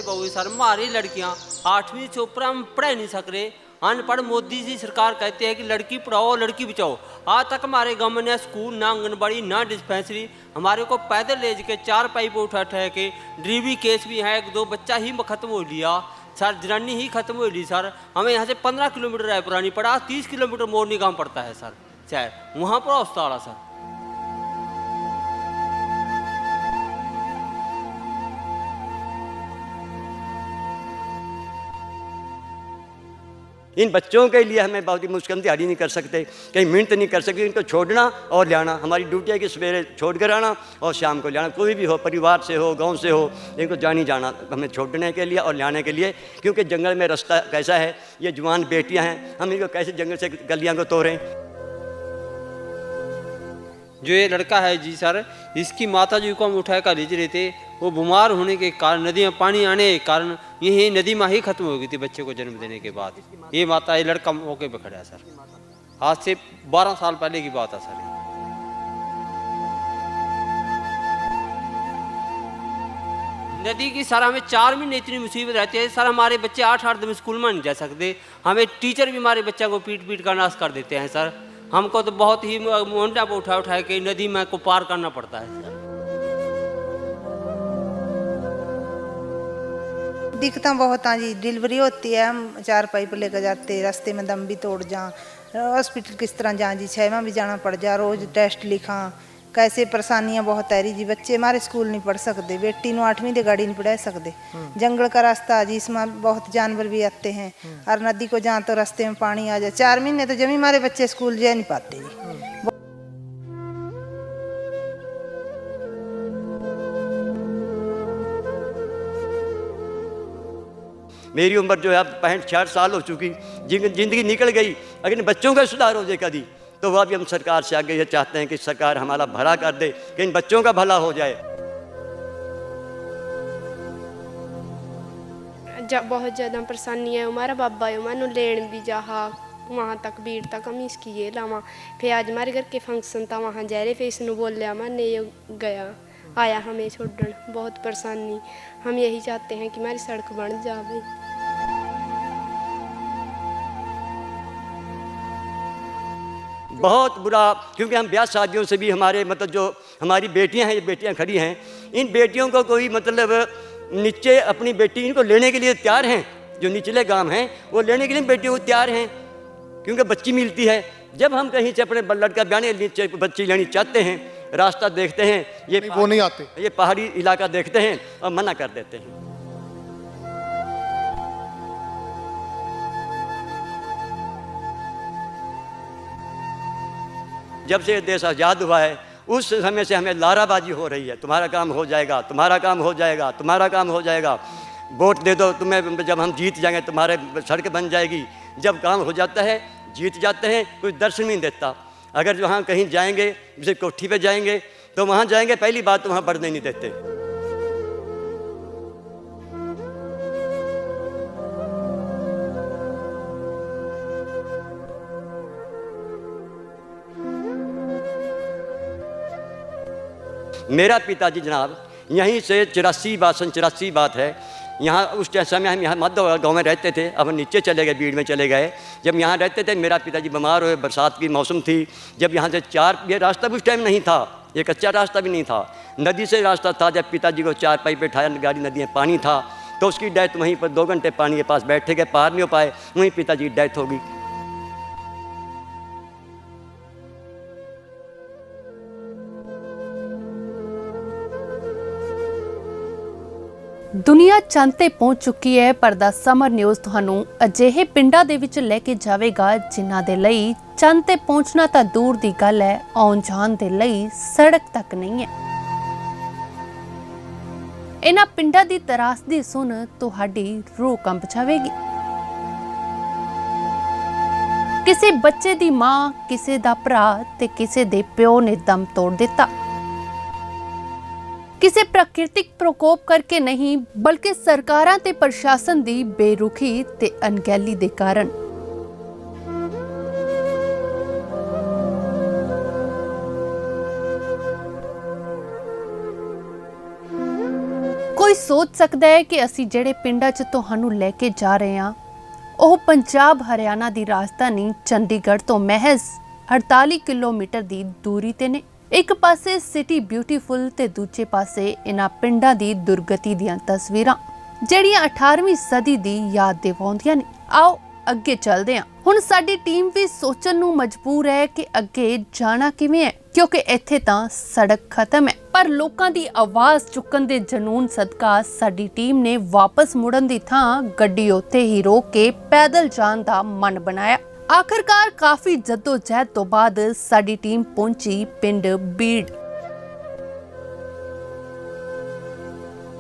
बहु सर हमारी लड़कियां 8वीं से ऊपर हम पढ़ नहीं सक रहे, अनपढ़। मोदी जी सरकार कहते हैं कि लड़की पढ़ाओ लड़की बचाओ। आज तक हमारे गाँव में ना स्कूल, ना आंगनबाड़ी, ना डिस्पेंसरी। हमारे को पैदल ले के 4 पाइप उठा के ड्रीवी केस भी है, 1-2 बच्चा ही खत्म हो लिया सर, जनानी ही खत्म हो ली सर। हमें यहाँ से 15 किलोमीटर है पुरानी पड़ा, 30 किलोमीटर मोरनी गाँव पड़ता है सर, चाहे वहाँ पर अस्पताल सर। इन बच्चों के लिए हमें बहुत ही मुश्किल तैयारी नहीं कर सकते, कहीं मिनट नहीं कर सकते। इनको छोड़ना और लाना हमारी ड्यूटी है कि सवेरे छोड़ कर आना और शाम को लाना। कोई भी हो, परिवार से हो, गांव से हो, इनको जानी जाना हमें छोड़ने के लिए और लाने के लिए। क्योंकि जंगल में रास्ता कैसा है, ये जवान बेटियां हैं, हम इनको कैसे जंगल से गलियां को तोड़ें। जो ये लड़का है जी सर, इसकी माता जी को हम उठा कर ले रहे थे, वो बीमार होने के कारण, नदी में पानी आने के कारण यही नदी में ही खत्म हो गई थी बच्चे को जन्म देने के बाद। ये माता, ये लड़का मौके पे खड़ा है सर, आज से 12 साल पहले की बात है सर। नदी की सर हमें 4 महीने इतनी मुसीबत रहती है सर, हमारे बच्चे 8-8 दिन स्कूल में नहीं जा सकते। हमें टीचर भी हमारे बच्चों को पीट कर नाश कर देते हैं सर। हमको तो बहुत ही मोंडा पर उठा के नदी में को पार करना पड़ता है सर। दिक्कतें बहुत हैं जी, डिलीवरी होती है, हम 4 पाइप लेकर जाते, रास्ते में दम भी तोड़ जा, हॉस्पिटल किस तरह जा जी, 6 माह भी जाना पड़ जा, रोज़ टेस्ट लिखा, कैसे परेशानियां बहुत है रही जी। बच्चे हमारे स्कूल नहीं पढ़ सकते, बेटी नू 8वीं दे गाड़ी नहीं पढ़ा सकते। जंगल का रास्ता है जी, इसमें बहुत जानवर भी आते हैं, और नदी को जहाँ तो रास्ते में पानी आ जाए। 4 महीने तो जमी हमारे बच्चे स्कूल जा नहीं पाते जी। मेरी उम्र जो है अब 65-66 साल हो चुकी, जिंदगी निकल गई। अगर इन बच्चों का सुधार हो जाए कभी, तो वह भी हम सरकार से आगे ये चाहते हैं कि सरकार हमारा भला कर दे, कि इन बच्चों का भला हो जाए। बहुत ज़्यादा परेशानी है। हमारा बाबा है, मानो लेन भी जाहा वहाँ तक भीड़ तक हम इसकी ये लावा। फिर आज हमारे घर के फंक्शन था, वहाँ जा रहे, फिर इसने बोल लिया मैंने ये गया आया हमें छोड़न। बहुत परेशानी, हम यही चाहते हैं कि हमारी सड़क बन जाए। बहुत बुरा, क्योंकि हम ब्याह शादियों से भी हमारे मतलब जो हमारी बेटियां हैं, ये बेटियां खड़ी हैं, इन बेटियों को कोई मतलब नीचे अपनी बेटी इनको लेने के लिए तैयार हैं। जो निचले गांव हैं वो लेने के लिए बेटियों को तैयार हैं, क्योंकि बच्ची मिलती है। जब हम कहीं से अपने लड़का ब्याने नीचे बच्ची लेनी चाहते हैं, रास्ता देखते हैं, ये वो नहीं आते, ये पहाड़ी इलाका देखते हैं और मना कर देते हैं। जब से देश आज़ाद हुआ है उस समय से हमें लाराबाजी हो रही है, तुम्हारा काम हो जाएगा, तुम्हारा काम हो जाएगा, तुम्हारा काम हो जाएगा, वोट दे दो तुम्हें, जब हम जीत जाएंगे तुम्हारे सड़क बन जाएगी। जब काम हो जाता है, जीत जाते हैं, कोई दर्शन नहीं देता। अगर जहाँ कहीं जाएंगे, जैसे कोठी पे जाएंगे, तो वहाँ जाएंगे, पहली बात तो वहाँ बढ़ने नहीं देते। मेरा पिताजी जनाब यहीं से 84 बात है, यहाँ उस समय हम यहाँ मध्य गाँव में रहते थे। अब नीचे चले गए, बीड़ में चले गए। जब यहाँ रहते थे, मेरा पिताजी बीमार हुए, बरसात की मौसम थी। जब यहाँ से ये रास्ता भी उस टाइम नहीं था, ये कच्चा रास्ता भी नहीं था, नदी से रास्ता था। जब पिताजी को 4 पाइप बैठाया, गाड़ी नदी में पानी था, तो उसकी डेथ वहीं पर 2 घंटे पानी के पास बैठे गए, पार नहीं हो पाए, वहीं पिताजी की डेथ हो गई। दुनिया चंद ते पहुंच चुकी है, पर द समर न्यूज़ तुहानू अजिहे पिंडां दे विच लैके जावेगा जिन्हां दे लई चंद ते पहुंचना तां दूर दी गल है, आउण जाण दे लई सड़क तक नहीं है। इन्हां पिंडां दी तरासदी सुन तुहाडी रूह कंब जावेगी। किसी बच्चे दी मां, किसी दा भरा ते किसी दे प्यो ने दम तोड़ दिता। किसी प्राकृतिक प्रकोप करके नहीं, बल्कि सरकारां ते प्रशासन दी बेरुखी ते अनगैली दे कारण। कोई ਸੋਚ ਸਕਦਾ ਹੈ ਕਿ ਅਸੀਂ ਜਿਹੜੇ ਪਿੰਡਾਂ 'ਚ ਤੁਹਾਨੂੰ ਲੈ ਕੇ ਜਾ ਰਹੇ ਹਾਂ ਉਹ ਪੰਜਾਬ ਹਰਿਆਣਾ ਦੀ ਰਾਜਧਾਨੀ ਚੰਡੀਗੜ੍ਹ ਤੋਂ ਮਹਿਜ਼ 48 ਕਿਲੋਮੀਟਰ ਦੀ ਦੂਰੀ ਤੇ ਨੇ। ਇੱਕ ਪਾਸੇ ਸਿਟੀ ਬਿਊਟੀਫੁਲ ਤੇ ਦੂਜੇ ਪਾਸੇ ਇਹਨਾਂ ਪਿੰਡਾਂ ਦੀ ਦੁਰਗਤੀ ਦੀਆਂ ਤਸਵੀਰਾਂ ਜਿਹੜੀਆਂ 18ਵੀਂ ਸਦੀ ਦੀ ਯਾਦ ਦਿਵਾਉਂਦੀਆਂ ਨੇ। ਆਓ ਅੱਗੇ ਚੱਲਦੇ ਹਾਂ। ਹੁਣ ਸਾਡੀ ਟੀਮ ਵੀ ਸੋਚਣ ਨੂੰ ਮਜਬੂਰ ਹੈ ਕਿ ਅੱਗੇ ਜਾਣਾ ਕਿਵੇਂ ਹੈ, ਕਿਉਂਕਿ ਇੱਥੇ ਤਾਂ ਸੜਕ ਖਤਮ ਹੈ। ਪਰ ਲੋਕਾਂ ਦੀ ਆਵਾਜ਼ ਚੁੱਕਣ ਦੇ ਜਨੂਨ ਸਦਕਾ ਸਾਡੀ ਟੀਮ ਨੇ ਵਾਪਸ ਮੁੜਨ ਦੀ ਥਾਂ ਗੱਡੀ ਉੱਥੇ ਹੀ ਰੋਕ ਕੇ ਪੈਦਲ ਜਾਣ ਦਾ ਮਨ ਬਣਾਇਆ। ਆਖਰਕਾਰ ਕਾਫੀ ਜੱਦੋ-ਜਹਿਦ ਤੋਂ ਬਾਅਦ ਸਾਡੀ ਟੀਮ ਪਹੁੰਚੀ ਪਿੰਡ ਬੀੜ,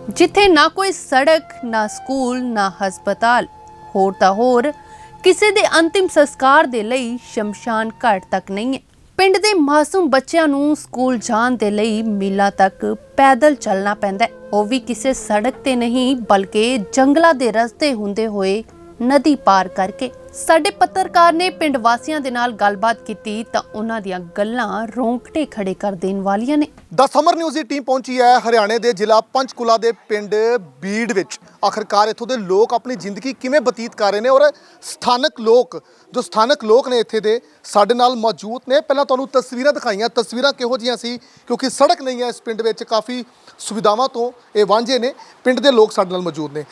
ਜਿੱਥੇ ਨਾ ਕੋਈ ਸੜਕ, ਨਾ ਸਕੂਲ, ਨਾ ਹਸਪਤਾਲ, ਹੋਰ ਤਾਂ ਹੋਰ ਕਿਸੇ ਦੇ ਅੰਤਿਮ ਸੰਸਕਾਰ ਦੇ ਲਈ ਸ਼ਮਸ਼ਾਨ ਘਾਟ ਤੱਕ ਨਹੀਂ ਹੈ। ਪਿੰਡ ਦੇ ਮਾਸੂਮ ਬੱਚਿਆਂ ਨੂੰ ਸਕੂਲ ਜਾਣ ਦੇ ਲਈ ਮੀਲਾਂ ਤੱਕ ਪੈਦਲ ਚੱਲਣਾ ਪੈਂਦਾ ਹੈ, ਉਹ ਵੀ ਕਿਸੇ ਸੜਕ ਤੇ ਨਹੀਂ ਬਲਕਿ ਜੰਗਲਾਂ ਦੇ ਰਸਤੇ ਹੁੰਦੇ ਹੋਏ ਨਦੀ ਪਾਰ ਕਰਕੇ। ਸਾਡੇ ਪੱਤਰਕਾਰ ਨੇ ਪਿੰਡ ਵਾਸੀਆਂ ਦੇ ਨਾਲ ਗੱਲਬਾਤ ਕੀਤੀ ਤਾਂ ਉਹਨਾਂ ਦੀਆਂ ਗੱਲਾਂ ਰੋਂਗਟੇ ਖੜੇ ਕਰ ਦੇਣ ਵਾਲੀਆਂ ਨੇ। ਦਾ ਸਮਰ ਨਿਊਜ਼ ਦੀ ਟੀਮ ਪਹੁੰਚੀ ਹੈ ਹਰਿਆਣੇ ਦੇ ਜ਼ਿਲ੍ਹਾ ਪੰਚਕੂਲਾ ਦੇ ਪਿੰਡ ਬੀੜ ਵਿੱਚ। ਆਖਰਕਾਰ ਇੱਥੋਂ ਦੇ ਲੋਕ ਆਪਣੀ ਜ਼ਿੰਦਗੀ ਕਿਵੇਂ ਬਤੀਤ ਕਰ ਰਹੇ ਨੇ ਔਰ ਸਥਾਨਕ ਲੋਕ ਨੇ ਇੱਥੇ ਦੇ ਸਾਡੇ ਨਾਲ ਮੌਜੂਦ ਨੇ। ਪਹਿਲਾਂ ਤੁਹਾਨੂੰ ਤਸਵੀਰਾਂ ਦਿਖਾਈਆਂ, ਤਸਵੀਰਾਂ ਕਿਹੋ ਜਿਹੀਆਂ ਸੀ ਕਿਉਂਕਿ ਸੜਕ ਨਹੀਂ ਹੈ ਇਸ ਪਿੰਡ ਵਿੱਚ, ਕਾਫੀ ਸੁਵਿਧਾਵਾਂ ਤੋਂ ਇਹ ਵਾਂਝੇ ਨੇ। ਪਿੰਡ ਦੇ ਲੋਕ ਸਾਡੇ ਨਾਲ ਮੌਜੂਦ ਨੇ।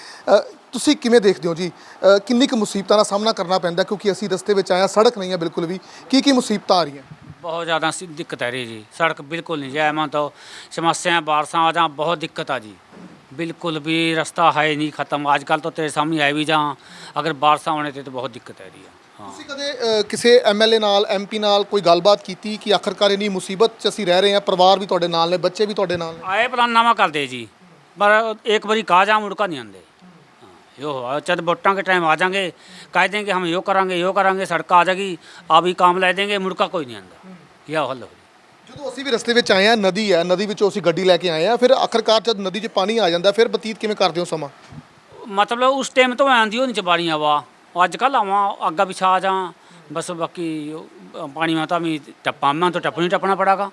ਤੁਸੀਂ ਕਿਵੇਂ ਦੇਖਦੇ ਹੋ ਜੀ, ਕਿੰਨੀ ਕੁ ਮੁਸੀਬਤਾਂ ਦਾ ਸਾਹਮਣਾ ਕਰਨਾ ਪੈਂਦਾ ਕਿਉਂਕਿ ਅਸੀਂ ਰਸਤੇ ਵਿੱਚ ਆਇਆ, ਸੜਕ ਨਹੀਂ ਹੈ ਬਿਲਕੁਲ ਵੀ, ਕੀ ਮੁਸੀਬਤਾਂ ਆ ਰਹੀਆਂ? बहुत ज़्यादा दिक्कत है रही जी, सड़क बिल्कुल नहीं जाए मैं तो समस्याएं बारिशां आ जहाँ बहुत दिक्कत आ जी, बिल्कुल भी रास्ता है नहीं ख़त्म। आजकल तो तेरे सामने है भी जहाँ अगर बारिशां होने थे तो बहुत दिक्कत है रही है। ਤੁਸੀਂ ਕਦੇ ਕਿਸੇ ਐਮਐਲਏ ਨਾਲ, ਐਮਪੀ ਨਾਲ ਕੋਈ ਗੱਲਬਾਤ ਕੀਤੀ ਕਿ ਆਖਰਕਾਰ ਇੰਨੀ ਮੁਸੀਬਤ 'ਚ ਅਸੀਂ ਰਹਿ ਰਹੇ ਹਾਂ, ਪਰਿਵਾਰ ਵੀ ਤੁਹਾਡੇ ਨਾਲ ਨੇ, ਬੱਚੇ ਵੀ ਤੁਹਾਡੇ ਨਾਲ ਨੇ? आए प्लाननामा कर दे जी, पर एक बारी कहा जा मुड़का नहीं आते। यो जब वोटां के टाइम आ जाएंगे कह देंगे हम यो करांगे सड़क आ जाएगी, आप ही काम लै देंगे, मुड़का कोई नहीं आता। यह हल हो ਜਦੋਂ ਅਸੀਂ ਵੀ ਰਸਤੇ ਵਿੱਚ ਆਏ ਹਾਂ, ਨਦੀ ਹੈ, ਨਦੀ ਵਿੱਚੋਂ ਅਸੀਂ ਗੱਡੀ ਲੈ ਕੇ ਆਏ ਹਾਂ, ਫਿਰ ਆਖਰਕਾਰ ਜਦ ਨਦੀ 'ਚ ਪਾਣੀ ਆ ਜਾਂਦਾ ਫਿਰ ਬਤੀਤ ਕਿਵੇਂ ਕਰਦੇ ਹੋ ਸਮਾਂ? मतलब उस टाइम तो आँधी हो नहीं चबाड़ियाँ वा, अजकल आवा अग्गा पिछा आ जा बस, बाकी पानी में तो हमें टप्पा में तो टप्पू नहीं टप्पना पड़ेगा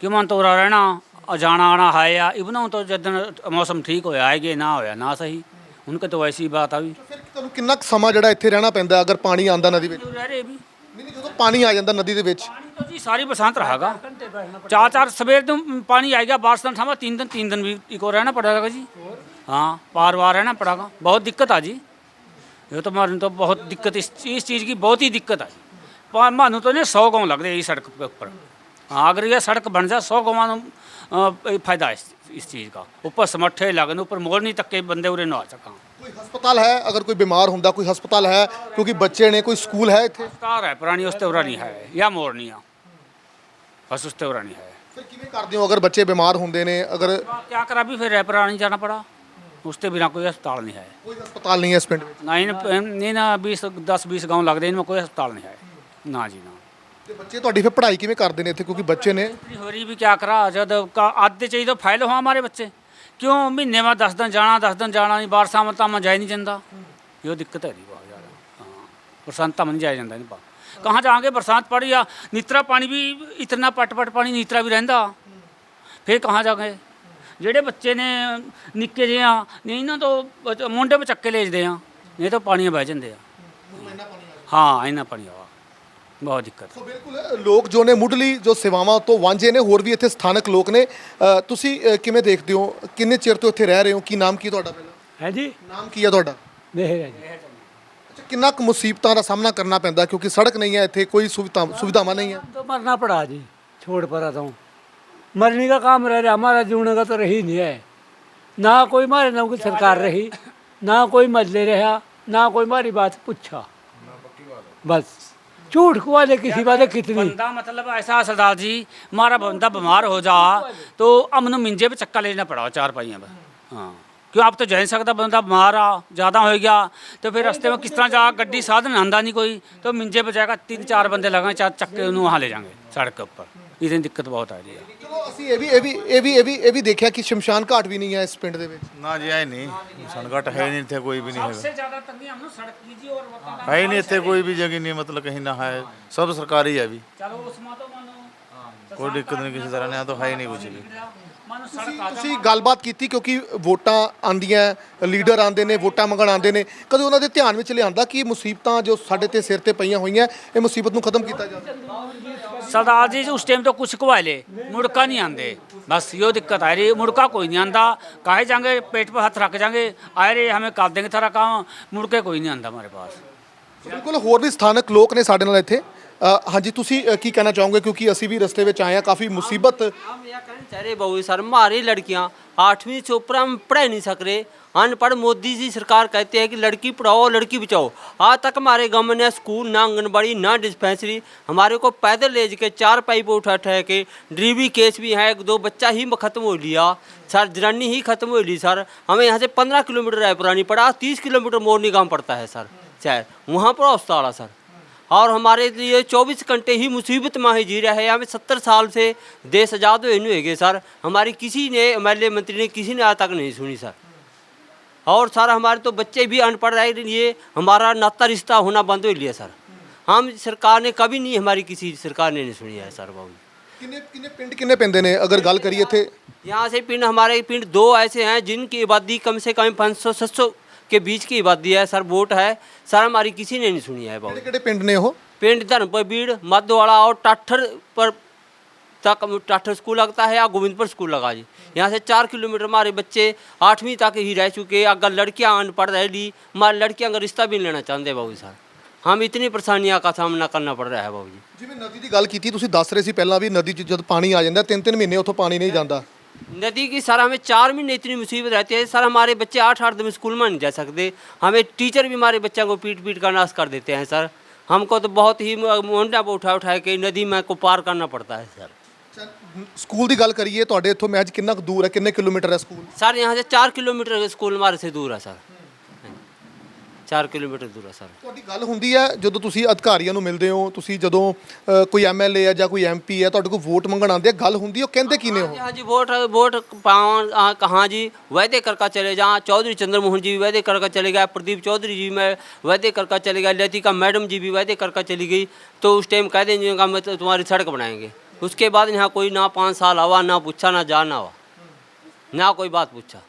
क्यों मन तो रहना जाना आना है या इवन तो जदन मौसम ठीक होया है ना होया ना सही, उनके तो वैसी बात आ भी ਫਿਰ ਤੁਹਾਨੂੰ ਕਿੰਨਾ ਕੁ ਸਮਾਂ ਜਿਹੜਾ ਇੱਥੇ ਰਹਿਣਾ ਪੈਂਦਾ ਅਗਰ ਪਾਣੀ ਆਉਂਦਾ ਨਦੀ ਵਿੱਚ? रह रहे भी ਨਹੀਂ ਜਦੋਂ ਪਾਣੀ ਆ ਜਾਂਦਾ ਨਦੀ ਦੇ ਵਿੱਚ पानी तो जी सारी बरसात रहेगा, चार सवेर तो पानी आएगा, बारिश दिन थामा 3 दिन भी इको रहना पड़ेगा जी। हाँ पार वार रहना पड़ेगा, बहुत दिक्कत आ जी। ये तो मानो तो बहुत दिक्कत इस चीज़ की बहुत ही दिक्कत आ जी। मानो तो नहीं 100 गाँव लग रहे इस सड़क के ऊपर। हाँ अगर ये सड़क बन जाए 100 गाँव फायदा है इस चीज़ का। ऊपर समर्थे लगन ऊपर मोड़नी तक के बंदे उरे ना आ सका। ਕੋਈ ਹਸਪਤਾਲ ਹੈ ਅਗਰ ਕੋਈ ਬਿਮਾਰ ਹੁੰਦਾ, ਕੋਈ ਹਸਪਤਾਲ ਹੈ ਕਿਉਂਕਿ ਬੱਚੇ ਨੇ, ਕੋਈ ਸਕੂਲ ਹੈ ਇੱਥੇ? तार है पुरानी उसते उरा नहीं है या मोड़नी है बस उसते उरा नहीं है। ਫਿਰ ਕਿਵੇਂ ਕਰਦੇ ਹੋ ਅਗਰ ਬੱਚੇ ਬਿਮਾਰ ਹੁੰਦੇ ਨੇ? ਅਗਰ क्या करा भी फिर रैपर नहीं जाना पड़ा, उसते बिना कोई अस्पताल नहीं है। ਕੋਈ ਹਸਪਤਾਲ ਨਹੀਂ ਹੈ ਇਸ ਪਿੰਡ ਵਿੱਚ नहीं ना 10-20 गाँव लगते इनमें कोई अस्पताल नहीं है ना जी ना। ਤੇ ਬੱਚੇ ਤੁਹਾਡੀ ਫਿਰ ਪੜ੍ਹਾਈ ਕਿਵੇਂ ਕਰਦੇ ਨੇ ਇੱਥੇ ਕਿਉਂਕਿ ਬੱਚੇ ਨੇ? हो रही भी क्या करा जब आधे चाहिए तो फाइल हो हमारे बच्चे क्यों महीने में 10 दिन जाना नहीं, बारिशा में तो जाए नहीं जाता, ये दिक्कत है रही बहुत ज़्यादा। हाँ बरसात में नहीं जाया जाता नहीं बाहर, कहाँ जाएंगे बरसात पड़ी या नीतरा पानी भी इतना पट पानी नीतरा भी रहिंदा, फिर कहाँ जाएंगे? ਜਿਹੜੇ ਬੱਚੇ ਨੇ ਨਿੱਕੇ ਜਿਹੇ ਆ ਨਹੀਂ ਨਾ ਤਾਂ ਮੁੰਡੇ ਬਚੱਕੇ ਲੈਜਦੇ ਆ, ਨਹੀਂ ਤਾਂ ਪਾਣੀਆਂ ਬਹਿ ਜਾਂਦੇ ਆ। ਹਾਂ ਇੰਨਾ ਪਾਣੀ ਆ ਬਹੁਤ ਦਿੱਕਤ। ਸੋ ਬਿਲਕੁਲ ਲੋਕ ਜੋ ਨੇ ਮੁੱਢਲੀ ਜੋ ਸੇਵਾਵਾਂ ਤੋਂ ਵਾਂਝੇ ਨੇ, ਹੋਰ ਵੀ ਇੱਥੇ ਸਥਾਨਕ ਲੋਕ ਨੇ। ਤੁਸੀਂ ਕਿਵੇਂ ਦੇਖਦੇ ਹੋ, ਕਿੰਨੇ ਚਿਰ ਤੋਂ ਇੱਥੇ ਰਹਿ ਰਹੇ ਹੋ? ਕੀ ਨਾਮ ਕੀ ਤੁਹਾਡਾ? ਪਹਿਲਾਂ है जी, ਨਾਮ ਕੀ ਹੈ ਤੁਹਾਡਾ? मेहर है जी। ਅੱਛਾ, ਕਿੰਨਾ ਕੁ ਮੁਸੀਬਤਾਂ ਦਾ ਸਾਹਮਣਾ ਕਰਨਾ ਪੈਂਦਾ ਕਿਉਂਕਿ ਸੜਕ ਨਹੀਂ ਹੈ ਇੱਥੇ, ਕੋਈ ਸੁਵਿਧਾਵਾਂ नहीं है? तो मरना पड़ा जी, छोड़ पड़ा था। मरने का काम रह रहा, हमारा जीने का तो रही नहीं है। ना कोई मारे, ना कोई सरकार रही, ना कोई मजले रहा, ना कोई हमारी बात पूछा, बस झूठ वाले किसी बात कितनी। बंदा मतलब ऐसा सरदार जी, हमारा बंदा बीमार हो जा तो हमने मिंजे पे चक्का लेना पड़ा 4 पहिया पर। हाँ क्यों आप तो जा नहीं सकता, बंदा बीमार आ ज़्यादा हो गया तो फिर रास्ते में किस तरह जा, गड्डी साधन आंदा नहीं कोई, तो मिंजे पे जाएगा 3-4 बंदे लगे, 4 चक्के उन्होंने वहाँ ले जाएंगे सड़क के ऊपर। इतनी दिक्कत बहुत आ रही है। ਚਲੋ ਅਸੀਂ ਇਹ ਵੀ ਦੇਖਿਆ ਕਿ ਸ਼ਮਸ਼ਾਨ ਘਾਟ ਵੀ ਨਹੀਂ ਹੈ ਇਸ ਪਿੰਡ ਦੇ ਵਿੱਚ। ਨਾ ਜੀ ਹੈ ਨਹੀਂ, ਸਨਗਟ ਹੈ ਨਹੀਂ ਇੱਥੇ, ਕੋਈ ਵੀ ਨਹੀਂ ਹੈਗਾ, सबसे ज़्यादा तंगी हम लोग सड़क कीजिए और बताना। ਹੈ ਹੀ ਨਹੀਂ ਇੱਥੇ ਕੋਈ ਵੀ जगह नहीं, मतलब कहीं ना है, सब सरकारी है अभी, चलो उसमें तो मानो कोई दिक्कत नहीं किसी तरह, यहाँ तो है ही नहीं कुछ भी। ਤੁਸੀਂ ਗੱਲਬਾਤ ਕੀਤੀ ਕਿਉਂਕਿ ਵੋਟਾਂ ਆਂਦੀਆਂ ਲੀਡਰ ਆਂਦੇ ਨੇ ਵੋਟਾਂ ਮੰਗਣ ਆਂਦੇ ਨੇ ਕਦੇ ਉਹਨਾਂ ਦੇ ਧਿਆਨ ਵਿੱਚ ਲਿਆਂਦਾ ਕਿ ਮੁਸੀਬਤਾਂ ਜੋ ਸਾਡੇ ਤੇ ਸਿਰ ਤੇ ਪਈਆਂ ਹੋਈਆਂ ਇਹ ਮੁਸੀਬਤ ਨੂੰ ਖਤਮ ਕੀਤਾ ਜਾਵੇ। सरदार जी उस टाइम तो कुछ कवाले मुड़का नहीं आते, बस यो दिक्कत आ रही, मुड़का कोई नहीं आंदा, काहे जाएंगे पेट पर हाथ रख जाएंगे, आए रे हमें कर देंगे थारा काम, मुड़के कोई नहीं आंदा हमारे पास। ਬਿਲਕੁਲ ਹੋਰ ਵੀ ਸਥਾਨਕ ਲੋਕ ਨੇ ਸਾਡੇ ਨਾਲ ਇੱਥੇ ਹਾਂਜੀ ਤੁਸੀਂ ਕੀ ਕਹਿਣਾ ਚਾਹੋਗੇ ਕਿਉਂਕਿ ਅਸੀਂ ਵੀ ਰਸਤੇ ਵਿੱਚ ਆਏ ਹਾਂ ਕਾਫੀ ਮੁਸੀਬਤ हम यह कहना चाह रहे बहू सर, हमारी लड़कियां 8वीं से ऊपर हम पढ़ नहीं सक रहे, अनपढ़ मोदी जी सरकार कहते हैं कि लड़की पढ़ाओ लड़की बचाओ। आज तक हमारे गाँव में ना स्कूल ना आंगनबाड़ी ना डिस्पेंसरी, हमारे को पैदल ले के 4 पाइप उठा के डिलीवरी केस भी है, 1-2 बच्चा ही खत्म हो लिया सर, जरानी ही खत्म हो ली सर। हमें यहाँ से 15 किलोमीटर है पुरानी पड़ा, 30 किलोमीटर मोरनी गाँव पड़ता है सर, चाहे वहाँ पर अस्पताल है सर। और हमारे लिए 24 घंटे ही मुसीबत में ही जी रहा है। हमें 70 साल से देश आज़ाद हुए नहीं हुए सर, हमारी किसी ने MLA मंत्री ने किसी ने आज तक नहीं सुनी सर। और सर हमारे तो बच्चे भी अनपढ़ रह लिए, हमारा नाता रिश्ता होना बंद हो लिया सर। हम सरकार ने कभी नहीं, हमारी किसी सरकार ने नहीं सुनी है सर। बाबू ਕਿੰਨੇ ਪਿੰਡ ਕਿੰਨੇ ਪੈਂਦੇ ਨੇ ਅਗਰ ਗੱਲ ਕਰੀਏ ਇੱਥੇ यहाँ से पिंड, हमारे पिंड 2 ऐसे हैं जिनकी आबादी कम से कम 500-700 के बीच की आबादी है सर। वोट है सर, हमारी किसी ने नहीं सुनी है बाबू। ਕਿਹੜੇ ਪਿੰਡ ਨੇ ਉਹ पिंड धर्मपुर बीड़ मधवाड़ा और टाठर पर तक टाठर स्कूल लगता है या गोविंदपुर स्कूल लगा जी। यहाँ से 4 किलोमीटर हमारे बच्चे 8वीं तक ही रह चुके, अगर लड़कियाँ अनपढ़ रह ली, हमारी लड़कियाँ का रिश्ता भी नहीं लेना चाहते बाबू सर। हम इतनी परेशानियों का सामना करना पड़ रहा है बाबू जी। ਜਿਵੇਂ ਨਦੀ ਦੀ ਗੱਲ ਕੀਤੀ ਤੁਸੀਂ ਦੱਸ ਰਹੇ ਸੀ ਪਹਿਲਾਂ ਵੀ ਨਦੀ 'ਚ ਜਦ ਪਾਣੀ ਆ ਜਾਂਦਾ 3-3 ਮਹੀਨੇ ਉੱਥੋਂ ਪਾਣੀ ਨਹੀਂ ਜਾਂਦਾ। नदी की सर हमें 4 महीने इतनी मुसीबत रहती है सर, हमारे बच्चे 8-8 दिन स्कूल में नहीं जा सकते, हमें टीचर भी हमारे बच्चों को पीट कर नाश कर देते हैं सर। हमको तो बहुत ही मोंडा पर उठा के नदी में को पार करना पड़ता है सर। ਸਕੂਲ ਦੀ ਗੱਲ ਕਰੀਏ ਤੁਹਾਡੇ ਇੱਥੋਂ ਮੈਚ ਕਿੰਨਾ ਕੁ ਦੂਰ ਹੈ ਕਿੰਨੇ ਕਿਲੋਮੀਟਰ ਹੈ ਸਕੂਲ सर यहाँ से 4 किलोमीटर स्कूल हमारे से दूर है सर, 4 किलोमीटर दूर है सर। ਤੁਹਾਡੀ ਗੱਲ ਹੁੰਦੀ ਹੈ ਜਦੋਂ ਤੁਸੀਂ ਅਧਿਕਾਰੀਆਂ ਨੂੰ ਮਿਲਦੇ ਹੋ ਤੁਸੀਂ ਜਦੋਂ ਕੋਈ MLA ਹੈ ਜਾਂ ਕੋਈ MP ਹੈ ਤੁਹਾਡੇ ਕੋਲ ਵੋਟ ਮੰਗਣ ਆਉਂਦੇ ਆ ਗੱਲ ਹੁੰਦੀ ਹੈ ਉਹ ਕਹਿੰਦੇ ਕੀ ਨੇ ਉਹ हाँ जी वोट पाओ कहाँ जी, वायदे करके चले जहाँ चौधरी चंद्रमोहन जी भी वायदे करके चले गए, प्रदीप चौधरी जी में वायदे करके चले गए, लतिका मैडम जी भी वायदे करके चली गई, तो उस टाइम कह देंगे हम तो तुम्हारी सड़क बनाएंगे। उसके बाद यहाँ कोई ना 5 साल आवा, ना पूछा, ना जाना हुआ, ना कोई बात पूछा।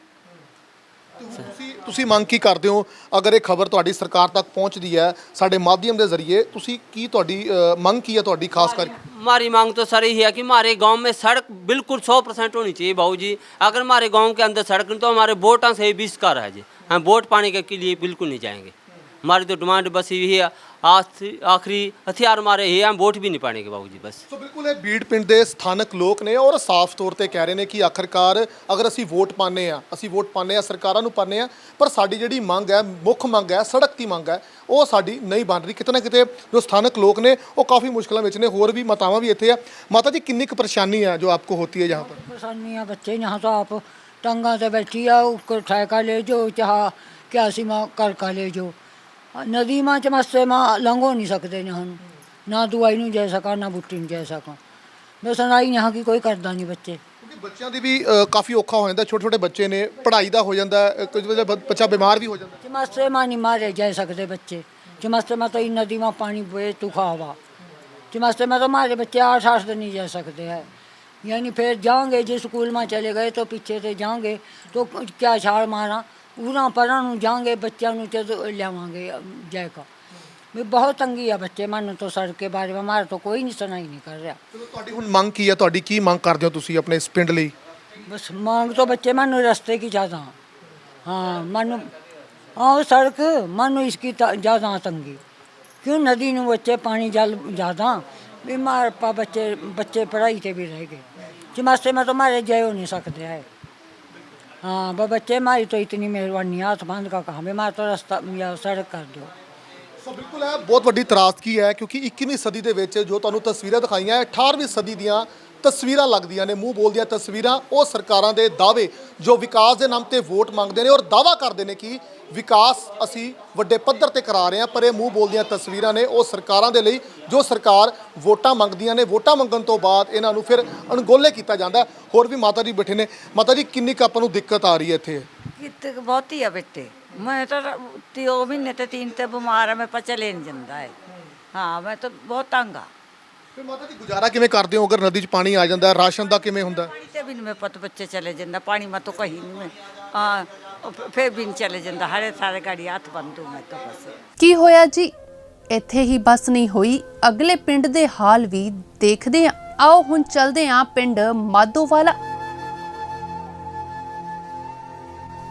ਤੁਸੀਂ ਮੰਗ ਕੀ ਕਰਦੇ ਹੋ ਅਗਰ ਇਹ ਖਬਰ ਤੁਹਾਡੀ ਸਰਕਾਰ ਤੱਕ ਪਹੁੰਚਦੀ ਹੈ ਸਾਡੇ ਮਾਧਿਅਮ ਦੇ ਜ਼ਰੀਏ ਤੁਸੀਂ ਕੀ ਤੁਹਾਡੀ ਮੰਗ ਕੀ ਹੈ ਤੁਹਾਡੀ ਖਾਸ ਕਰਕੇ हमारी मांग तो सर यही है कि हमारे गांव में सड़क बिल्कुल 100% होनी चाहिए बाबू जी। अगर हमारे गांव के अंदर सड़क नहीं तो हमारे वोटों से ही बहिष्कार है जी, हम वोट पाने के लिए बिल्कुल नहीं जाएंगे। हमारी तो डिमांड बस यही है, आखिरी हथियार हमारे ये हम वोट भी नहीं पाएंगे बाबू जी बस। ਸੋ ਬਿਲਕੁਲ ਇਹ ਬੀੜ ਪਿੰਡ ਦੇ ਸਥਾਨਕ ਲੋਕ ਨੇ ਔਰ ਸਾਫ਼ ਤੌਰ ਤੇ ਕਹਿ ਰਹੇ ਨੇ ਕਿ ਆਖਰਕਾਰ ਅਗਰ ਅਸੀਂ ਵੋਟ ਪਾਉਂਦੇ ਆ ਸਰਕਾਰਾਂ ਨੂੰ ਪਾਉਂਦੇ ਆ ਪਰ ਸਾਡੀ ਜਿਹੜੀ ਮੰਗ ਹੈ ਮੁੱਖ ਮੰਗ ਹੈ ਸੜਕ ਦੀ ਮੰਗ ਹੈ ਉਹ ਸਾਡੀ ਨਹੀਂ ਬਣ ਰਹੀ। ਕਿਤੇ ਨਾ ਕਿਤੇ ਜੋ ਸਥਾਨਕ ਲੋਕ ਨੇ ਉਹ ਕਾਫੀ ਮੁਸ਼ਕਲਾਂ ਵਿੱਚ ਨੇ। ਹੋਰ ਵੀ ਮਾਤਾਵਾਂ ਵੀ ਇੱਥੇ ਆ। ਮਾਤਾ ਜੀ ਕਿੰਨੀ ਕੁ ਪਰੇਸ਼ਾਨੀ ਹੈ जो आपको होती है यहाँ पर? परेशानियाँ बच्चे यहाँ तो आप टंगा से बैठी है उसको ठेका ले जो चाह क्या सीमा कर ले जो नदी में चमस्ते में लंघो नहीं सकते यहाँ ना दवाई नहीं जा सका ना बुट्टी नहीं जा सका, बस सुनाई यहाँ की कोई करता नहीं बच्चे। ਕਿਉਂਕਿ ਬੱਚਿਆਂ ਦੀ ਵੀ ਕਾਫੀ ਔਖਾ ਹੋ ਜਾਂਦਾ, ਛੋਟੇ ਛੋਟੇ ਬੱਚੇ ਨੇ ਪੜ੍ਹਾਈ ਦਾ ਹੋ ਜਾਂਦਾ, ਕੁਝ ਵੇਲੇ ਬੱਚਾ ਬਿਮਾਰ ਵੀ ਹੋ ਜਾਂਦਾ। चमस्ते में नहीं मारे जा सकते बच्चे, चमस्ते में तो इन नदी में पानी बे तुखावा, चमस्ते में तो हमारे बच्चे 8-8 दिन नहीं जा सकते हैं। यानी फिर जाएंगे जो स्कूल में चले गए तो पीछे से जाएंगे तो क्या छाड़ मारा उरा पढ़न जाएंगे बच्चों तो लियावांगे जाएगा भी बहुत तंगी है बच्चे मन तो सड़क के बारे में हमारा तो कोई नहीं सुनाई नहीं कर रहा। ਚਲੋ ਤੁਹਾਡੀ ਹੁਣ ਮੰਗ ਕੀ ਹੈ, ਤੁਹਾਡੀ ਕੀ ਮੰਗ ਕਰਦੇ ਹੋ ਤੁਸੀਂ ਆਪਣੇ ਇਸ ਪਿੰਡ ਲਈ? बस मांग तो बच्चे मानो रास्ते की ज़्यादा, हाँ मानो हाँ सड़क मानो इसकी ज़्यादा तंगी क्यों नदी में बच्चे पानी जल ज़्यादा बीमार पा बच्चे पढ़ाई से भी रह गए, चमस्ते में तो हमारे जय हो नहीं सकते है। हाँ बच्चे हमारी तो इतनी मेहरबानी हाथ बांध का काम है, हमारा तो रास्ता या सड़क कर दो। ਸੋ ਬਿਲਕੁਲ ਹੈ ਬਹੁਤ ਵੱਡੀ ਤਰਾਸਦੀ ਹੈ ਕਿਉਂਕਿ 21ਵੀਂ ਸਦੀ ਦੇ ਵਿੱਚ ਜੋ ਤੁਹਾਨੂੰ ਤਸਵੀਰਾਂ ਦਿਖਾਈਆਂ 18ਵੀਂ ਸਦੀ ਦੀਆਂ ਤਸਵੀਰਾਂ ਲੱਗਦੀਆਂ ਨੇ, ਮੂੰਹ ਬੋਲਦੀਆਂ ਤਸਵੀਰਾਂ। ਉਹ ਸਰਕਾਰਾਂ ਦੇ ਦਾਅਵੇ ਜੋ ਵਿਕਾਸ ਦੇ ਨਾਮ ਤੇ ਵੋਟ ਮੰਗਦੇ ਨੇ ਔਰ ਦਾਅਵਾ ਕਰਦੇ ਨੇ ਕਿ ਵਿਕਾਸ ਅਸੀਂ ਵੱਡੇ ਪੱਧਰ ਤੇ ਕਰਾ ਰਹੇ ਹਾਂ, ਪਰ ਇਹ ਮੂੰਹ ਬੋਲਦੀਆਂ ਤਸਵੀਰਾਂ ਨੇ ਉਹ ਸਰਕਾਰਾਂ ਦੇ ਲਈ ਜੋ ਸਰਕਾਰ ਵੋਟਾਂ ਮੰਗਦੀਆਂ ਨੇ। ਵੋਟਾਂ ਮੰਗਣ ਤੋਂ ਬਾਅਦ ਇਹਨਾਂ ਨੂੰ ਫਿਰ ਅਣਗੌਲੇ ਕੀਤਾ ਜਾਂਦਾ। ਹੋਰ ਵੀ ਮਾਤਾ ਜੀ ਬੈਠੇ ਨੇ। ਮਾਤਾ ਜੀ ਕਿੰਨੀ ਕੁ ਆਪਾਂ ਨੂੰ ਦਿੱਕਤ ਆ ਰਹੀ ਹੈ ਇੱਥੇ? कित बहुत ही है बेटे, मैं तो 2 महीने ते 3 ते बीमार है, मैं पर चले नहीं जाता है। हाँ मैं तो बहुत तंग हाँ, ਫਿਰ ਮਾਤਾ ਜੀ ਗੁਜ਼ਾਰਾ ਕਿਵੇਂ ਕਰਦੇ ਹੋ ਅਗਰ ਨਦੀ 'ਚ ਪਾਣੀ ਆ ਜਾਂਦਾ ਹੈ? ਰਾਸ਼ਨ ਦਾ ਕਿਵੇਂ ਹੁੰਦਾ? ਪਾਣੀ ਤੇ ਵੀ ਨਹੀਂ ਪਤ ਬੱਚੇ ਚਲੇ ਜਾਂਦਾ पानी में तो कहीं नहीं मैं फिर भी नहीं चले जाता हरे सारे गाड़ी हाथ बंद हूँ मैं तो बस। ਕੀ ਹੋਇਆ ਜੀ? ਇੱਥੇ ਹੀ ਬਸ ਨਹੀਂ ਹੋਈ, ਅਗਲੇ ਪਿੰਡ ਦੇ ਹਾਲ ਵੀ ਦੇਖਦੇ ਹਾਂ। ਆਓ ਹੁਣ ਚੱਲਦੇ ਹਾਂ ਪਿੰਡ ਮਾਧੋਵਾਲਾ।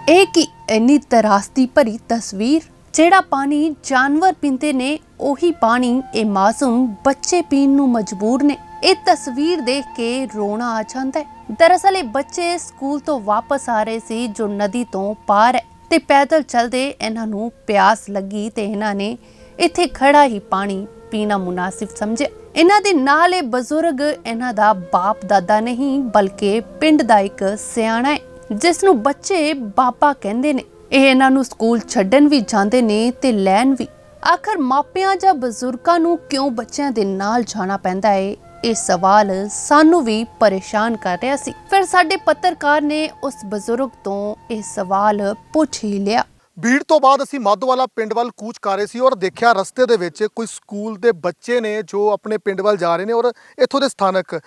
ਇਹ ਕੀ ਇੰਨੀ ਤਰਾਸਦੀ ਭਰੀ ਤਸਵੀਰ, ਜਿਹੜਾ ਪਾਣੀ ਜਾਨਵਰ ਪੀਂਦੇ ਨੇ ਉਹੀ ਪਾਣੀ ਇਹ ਮਾਸੂਮ ਬੱਚੇ ਪੀਣ ਨੂੰ ਮਜਬੂਰ ਨੇ। ਇਹ ਤਸਵੀਰ ਦੇਖ ਕੇ ਰੋਣਾ ਆ ਜਾਂਦਾ ਹੈ। ਦਰਅਸਲ ਇਹ ਬੱਚੇ ਸਕੂਲ ਤੋਂ ਵਾਪਸ ਆ ਰਹੇ ਸੀ ਜੋ ਨਦੀ ਤੋਂ ਪਾਰ ਹੈ ਤੇ ਪੈਦਲ ਚੱਲਦੇ ਇਹਨਾਂ ਨੂੰ ਪਿਆਸ ਲੱਗੀ ਤੇ ਇਹਨਾਂ ਨੇ ਇੱਥੇ ਖੜਾ ਹੀ ਪਾਣੀ ਪੀਣਾ ਮੁਨਾਸਿਬ ਸਮਝਿਆ। ਇਹਨਾਂ ਦੇ ਨਾਲ ਇਹ ਬਜ਼ੁਰਗ ਇਹਨਾਂ ਦਾ ਬਾਪ ਦਾਦਾ ਨਹੀਂ ਬਲਕਿ ਪਿੰਡ ਦਾ ਇੱਕ ਸਿਆਣਾ ਹੈ ਜਿਸ ਨੂੰ ਬੱਚੇ ਬਾਬਾ ਕਹਿੰਦੇ ਨੇ। ਇਹ ਇਹਨਾਂ ਨੂੰ ਸਕੂਲ ਛੱਡਣ ਵੀ ਜਾਂਦੇ ਨੇ ਤੇ ਲੈਣ ਵੀ। ਆਖਰ ਮਾਪਿਆਂ ਜਾਂ ਬਜ਼ੁਰਗਾਂ ਨੂੰ ਕਿਉਂ ਬੱਚਿਆਂ ਦੇ ਨਾਲ ਜਾਣਾ ਪੈਂਦਾ ਹੈ, ਇਹ ਸਵਾਲ ਸਾਨੂੰ ਵੀ ਪਰੇਸ਼ਾਨ ਕਰ ਰਿਹਾ ਸੀ। ਫਿਰ ਸਾਡੇ ਪੱਤਰਕਾਰ ਨੇ ਉਸ ਬਜ਼ੁਰਗ ਤੋਂ ਇਹ ਸਵਾਲ ਪੁੱਛ ਹੀ ਲਿਆ। ਭੀੜ ਤੋਂ ਬਾਅਦ ਅਸੀਂ ਮਾਧੋਵਾਲਾ ਪਿੰਡ ਵੱਲ ਕੂਚ ਕਰ ਰਹੇ ਸੀ ਔਰ ਦੇਖਿਆ ਰਸਤੇ ਦੇ ਵਿੱਚ ਕੋਈ ਸਕੂਲ ਦੇ ਬੱਚੇ ਨੇ ਜੋ ਆਪਣੇ ਪਿੰਡ ਵੱਲ ਜਾ ਰਹੇ ਨੇ ਔਰ ਇੱਥੋਂ ਦੇ ਸਥਾਨਕ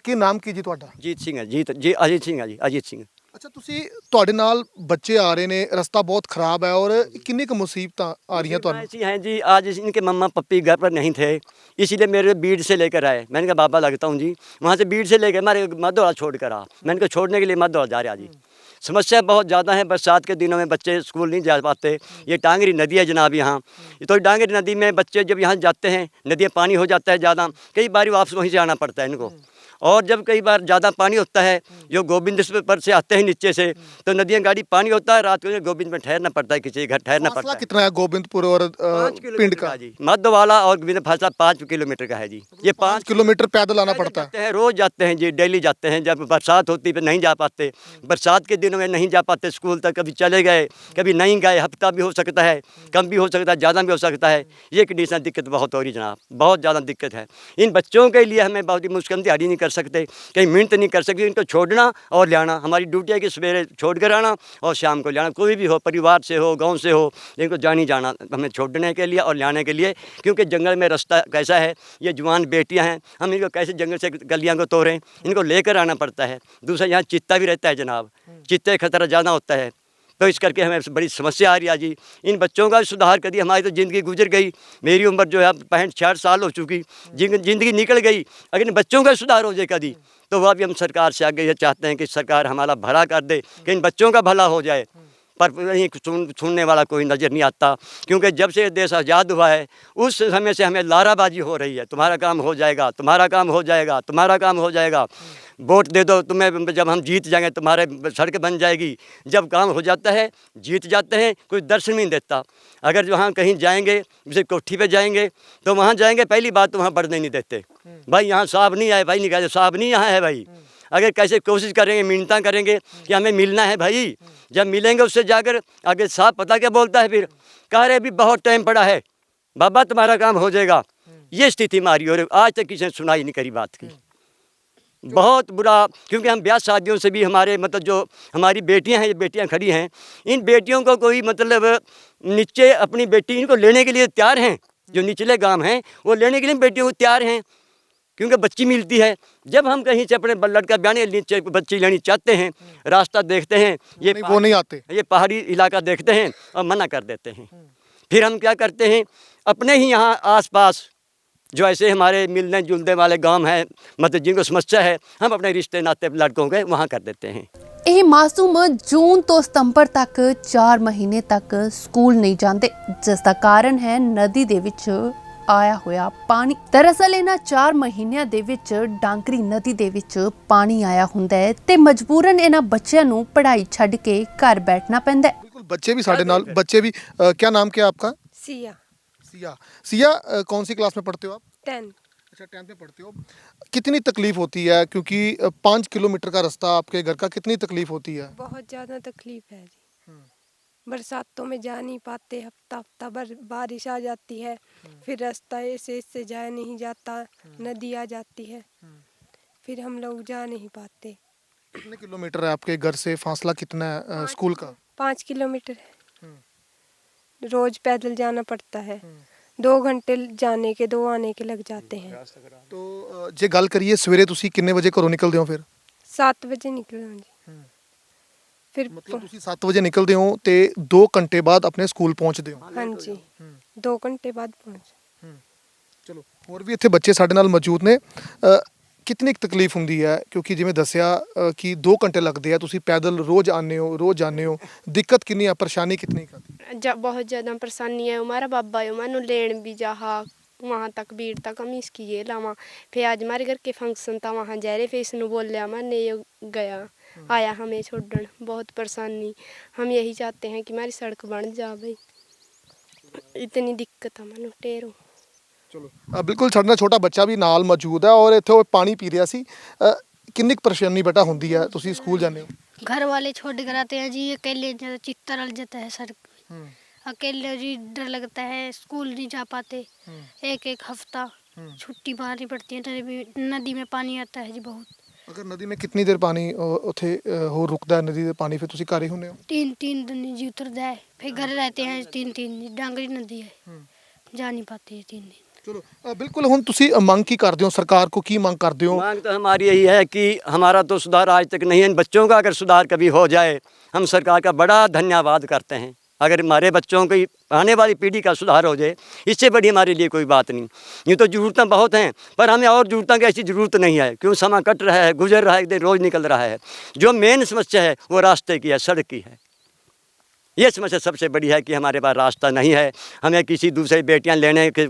ਕੀ ਨਾਮ ਕੀ ਜੀ ਤੁਹਾਡਾ? जीत सिंह है, जीत जी अजीत सिंह है जी, अजीत सिंह। ਅੱਛਾ, ਤੁਸੀਂ ਤੁਹਾਡੇ ਨਾਲ ਬੱਚੇ ਆ ਰਹੇ ਨੇ, ਰਸਤਾ ਬਹੁਤ ਖਰਾਬ ਹੈ ਔਰ ਕਿੰਨੀ ਕੁ ਮੁਸੀਬਤਾਂ ਆ ਰਹੀਆਂ ਤੁਹਾਨੂੰ? ऐसी हैं जी, आज इनके मम्मा पप्पी घर पर नहीं थे, इसीलिए मेरे बीड़ से लेकर आए। मैंने कहा बाबा लगता हूँ जी, वहाँ से बीड़ से लेकर हमारे माधोवाला छोड़ कर आ। मैंने कहा छोड़ने के लिए माधोवाला जा रहा जी। समस्या बहुत ज़्यादा है, बरसात के दिनों में बच्चे स्कूल नहीं जा पाते। ये टांगरी नदी है जनाब यहाँ, तो टांगरी नदी में बच्चे जब यहाँ जाते हैं, नदी में पानी हो जाता है ज़्यादा, कई बार वापस वहीं से आना पड़ता है इनको। और जब कई बार ज़्यादा पानी होता है, जो गोविंदपुर से आते हैं नीचे से, तो नदियाँ गाड़ी पानी होता है, रात को गोविंद में ठहरना पड़ता है, किसी घर ठहरना पड़ता है। कितना है गोविंदपुर और 5 पिंड किलोमीटर का? जी, माधोवाला और गोविंद फासला 5 किलोमीटर का है जी। ये 5 किलोमीटर पैदल आना पड़ता है? जाते हैं, रोज जाते हैं जी, डेली जाते हैं। जब बरसात होती है नहीं जा पाते, बरसात के दिनों में नहीं जा पाते स्कूल तक, कभी चले गए कभी नहीं गए, हफ्ता भी हो सकता है, कम भी हो सकता है, ज़्यादा भी हो सकता है। ये कंडीशन दिक्कत बहुत हो रही जनाब, बहुत ज़्यादा दिक्कत है। इन बच्चों के लिए हमें बहुत ही मुश्किल दिहाड़ी नहीं कर सकते, कहीं मिहनत नहीं कर सकते। इनको छोड़ना और ले आना हमारी ड्यूटी है कि सवेरे छोड़ कर आना और शाम को ले आना, कोई भी हो, परिवार से हो, गांव से हो, इनको जानी जाना हमें छोड़ने के लिए और ले आने के लिए। क्योंकि जंगल में रास्ता कैसा है, ये जवान बेटियां हैं, हम इनको कैसे जंगल से गलियां को तोड़ें, इनको लेकर आना पड़ता है। दूसरा यहाँ चित्ता भी रहता है जनाब, चित्ते खतरा ज़्यादा होता है, तो इस करके हमें बड़ी समस्या आ रही है जी। इन बच्चों का सुधार कर दिया, हमारी तो ज़िंदगी गुजर गई। मेरी उम्र जो है 65-66 साल हो चुकी, ज़िंदगी निकल गई। अगर इन बच्चों का सुधार हो जाए कभी, तो वह भी हम सरकार से आगे ये चाहते हैं कि सरकार हमारा भला कर दे, कि इन बच्चों का भला हो जाए। पर यहीं सुनने वाला कोई नज़र नहीं आता, क्योंकि जब से देश आज़ाद हुआ है उस समय से हमें लाराबाजी हो रही है, तुम्हारा काम हो जाएगा, तुम्हारा काम हो जाएगा, तुम्हारा काम हो जाएगा, वोट दे दो तुम्हें, जब हम जीत जाएंगे तुम्हारे सड़क बन जाएगी। जब काम हो जाता है जीत जाते हैं, कोई दर्शन नहीं देता। अगर वहाँ कहीं जाएंगे, जैसे कोठी पे जाएंगे तो वहाँ जाएंगे, पहली बात तो वहाँ बढ़ने नहीं देते, भाई यहाँ साहब नहीं आए, भाई नहीं कहते साहब नहीं यहाँ है भाई। अगर कैसे कोशिश करेंगे, मिन्नता करेंगे कि हमें मिलना है भाई, जब मिलेंगे उससे जाकर आगे साहब पता क्या बोलता है, फिर कह रहे अभी बहुत टाइम पड़ा है बाबा, तुम्हारा काम हो जाएगा। ये स्थिति हमारी, और आज तक किसी ने सुनाई नहीं करी बात की, बहुत बुरा। क्योंकि हम ब्याह शादियों से भी हमारे मतलब जो हमारी बेटियां हैं, ये बेटियां खड़ी हैं, इन बेटियों को कोई मतलब नीचे अपनी बेटी इनको लेने के लिए तैयार हैं, जो निचले गांव हैं वो लेने के लिए बेटियों को तैयार हैं, क्योंकि बच्ची मिलती है। जब हम कहीं से अपने लड़का ब्याने नीचे बच्ची लेनी चाहते हैं, रास्ता देखते हैं, ये वो नहीं आते, ये पहाड़ी इलाका देखते हैं और मना कर देते हैं। फिर हम क्या करते हैं, अपने ही यहाँ आसपास जो ऐसे हमारे मिलने जुलने वाले गांव हैं, मतलब जिनको समस्या है, हम अपने रिश्ते नाते लड़कों के वहाँ कर देते हैं। ਇਹ ਮਾਸੂਮ ਜੂਨ ਤੋਂ ਸਤੰਬਰ ਤੱਕ 4 ਮਹੀਨੇ ਤੱਕ ਸਕੂਲ ਨਹੀਂ ਜਾਂਦੇ, ਜਿਸ ਦਾ ਕਾਰਨ ਹੈ ਨਦੀ ਦੇ ਵਿੱਚ ਆਇਆ ਹੋਇਆ ਪਾਣੀ। ਦਰਅਸਲ ਇਹਨਾਂ 4 ਮਹੀਨਿਆਂ ਦੇ ਵਿੱਚ ਡਾਂਗਰੀ ਨਦੀ ਦੇ ਵਿੱਚ ਪਾਣੀ ਆਇਆ ਹੁੰਦਾ ਹੈ ਤੇ ਮਜਬੂਰਨ ਇਹਨਾਂ ਬੱਚਿਆਂ ਨੂੰ ਪੜ੍ਹਾਈ ਛੱਡ ਕੇ ਘਰ ਬੈਠਣਾ ਪੈਂਦਾ ਹੈ। बिल्कुल, बच्चे भी साढ़े नाल, बच्चे भी क्या नाम क्या है आपका? सिया सिया। सिया, कौन सी क्लास में पढ़ते हो आप? 10। अच्छा, 10th में पढ़ते हो। कितनी तकलीफ होती है, क्योंकि 5 किलोमीटर का रास्ता आपके घर का, कितनी तकलीफ होती है? बहुत ज़्यादा तकलीफ है जी, बरसातों में जा नहीं पाते, हफ्ता हफ्ता बारिश आ जाती है, फिर रास्ता ऐसे इससे जाया नहीं जाता, नदी आ जाती है, फिर हम लोग जा नहीं पाते। कितने किलोमीटर है आपके घर से फासला, कितना है स्कूल का? 5 किलोमीटर है, रोज पैदल जाना पड़ता है। 2 घंटे जाने के 2 आने के लग जाते हैं। तो जे गल करिए सवेरे तुसी किन्ने बजे घरों निकलते हो फिर? 7 बजे निकले हाँ जी। फिर मतलब तुसी 7 वजे निकलते हो ते 2 घंटे बाद अपने स्कूल पहुंचते हो? हाँ जी 2 घंटे बाद पहुँच। ਚਲੋ ਹੋਰ ਵੀ ਇੱਥੇ ਬੱਚੇ ਸਾਡੇ ਨਾਲ ਮੌਜੂਦ ਨੇ ਕਿੰਨੀ ਕੁ ਤਕਲੀਫ ਹੁੰਦੀ ਹੈ ਕਿਉਂਕਿ ਜਿਵੇਂ ਦੱਸਿਆ ਕਿ 2 ਘੰਟੇ ਲੱਗਦੇ ਆ ਤੁਸੀਂ ਪੈਦਲ ਰੋਜ਼ ਆਉਂਦੇ ਹੋ ਦਿੱਕਤ ਕਿੰਨੀ ਆ ਪਰੇਸ਼ਾਨੀ ਕਿਤਨੀ ਆती बहुत ज़्यादा परेशानी है। हमारा बाबा है मैंने लेन भी जाहा वहाँ तक भीड़ तक हम इसकी ये लावा। फिर आज हमारे घर के फंक्शन था वहाँ जा रहे फिर इसने बोल लिया मैंने ये गया आया हमें छोड़न। बहुत परेशानी हम यही चाहते हैं कि हमारी सड़क बन जा भाई। इतनी दिक्कत है मैंने टेरो। ਚਲੋ ਬਿਲਕੁਲ ਸਾਡੇ ਨਾਲ ਛੋਟਾ ਬੱਚਾ ਵੀ ਨਾਲ ਮੌਜੂਦ ਹੈ ਔਰ ਇੱਥੇ ਉਹ ਪਾਣੀ ਪੀ ਰਿਹਾ ਸੀ ਕਿੰਨੀ ਕੁ ਪਰੇਸ਼ਾਨੀ ਬੇਟਾ ਹੁੰਦੀ ਹੈ ਤੁਸੀਂ ਸਕੂਲ ਜਾਂਦੇ ਹੋ? घर वाले छोड़ कर आते हैं जी अकेले चित्त रल जाता है सड़क अकेले जी डर लगता है स्कूल नहीं जा पाते। एक हफ्ता छुट्टी मारनी पड़ती है। नदी में पानी आता है जी बहुत। अगर नदी में कितनी देर पानी ਉੱਥੇ ਹੋਰ ਰੁਕਦਾ ਹੈ ਨਦੀ ਦੇ ਪਾਣੀ ਫਿਰ ਤੁਸੀਂ ਘਰ ਹੀ ਹੁੰਦੇ ਹੋ? 3 दिन जी उतरता है फिर घर रहते हैं 3 डांगरी नदी है जा नहीं पाते 3 दिन। चलो बिल्कुल ਹੁਣ ਤੁਸੀਂ ਮੰਗ ਕੀ ਕਰਦੇ ਹੋ सरकार को की मांग करते हो? मांग तो हमारी यही है कि हमारा तो सुधार आज तक नहीं है। इन बच्चों का अगर सुधार कभी हो जाए हम सरकार का बड़ा धन्यवाद करते हैं। अगर हमारे बच्चों की आने वाली पीढ़ी का सुधार हो जाए इससे बड़ी हमारे लिए कोई बात नहीं। यूँ तो ज़रूरतें बहुत हैं पर हमें और ज़रूरतों की ऐसी ज़रूरत नहीं है क्यों समय कट रहा है गुजर रहा है एक दिन रोज़ निकल रहा है। जो मेन समस्या है वो रास्ते की है सड़क की है। ये समस्या सबसे बड़ी है कि हमारे पास रास्ता नहीं है। हमें किसी दूसरी बेटियां देने के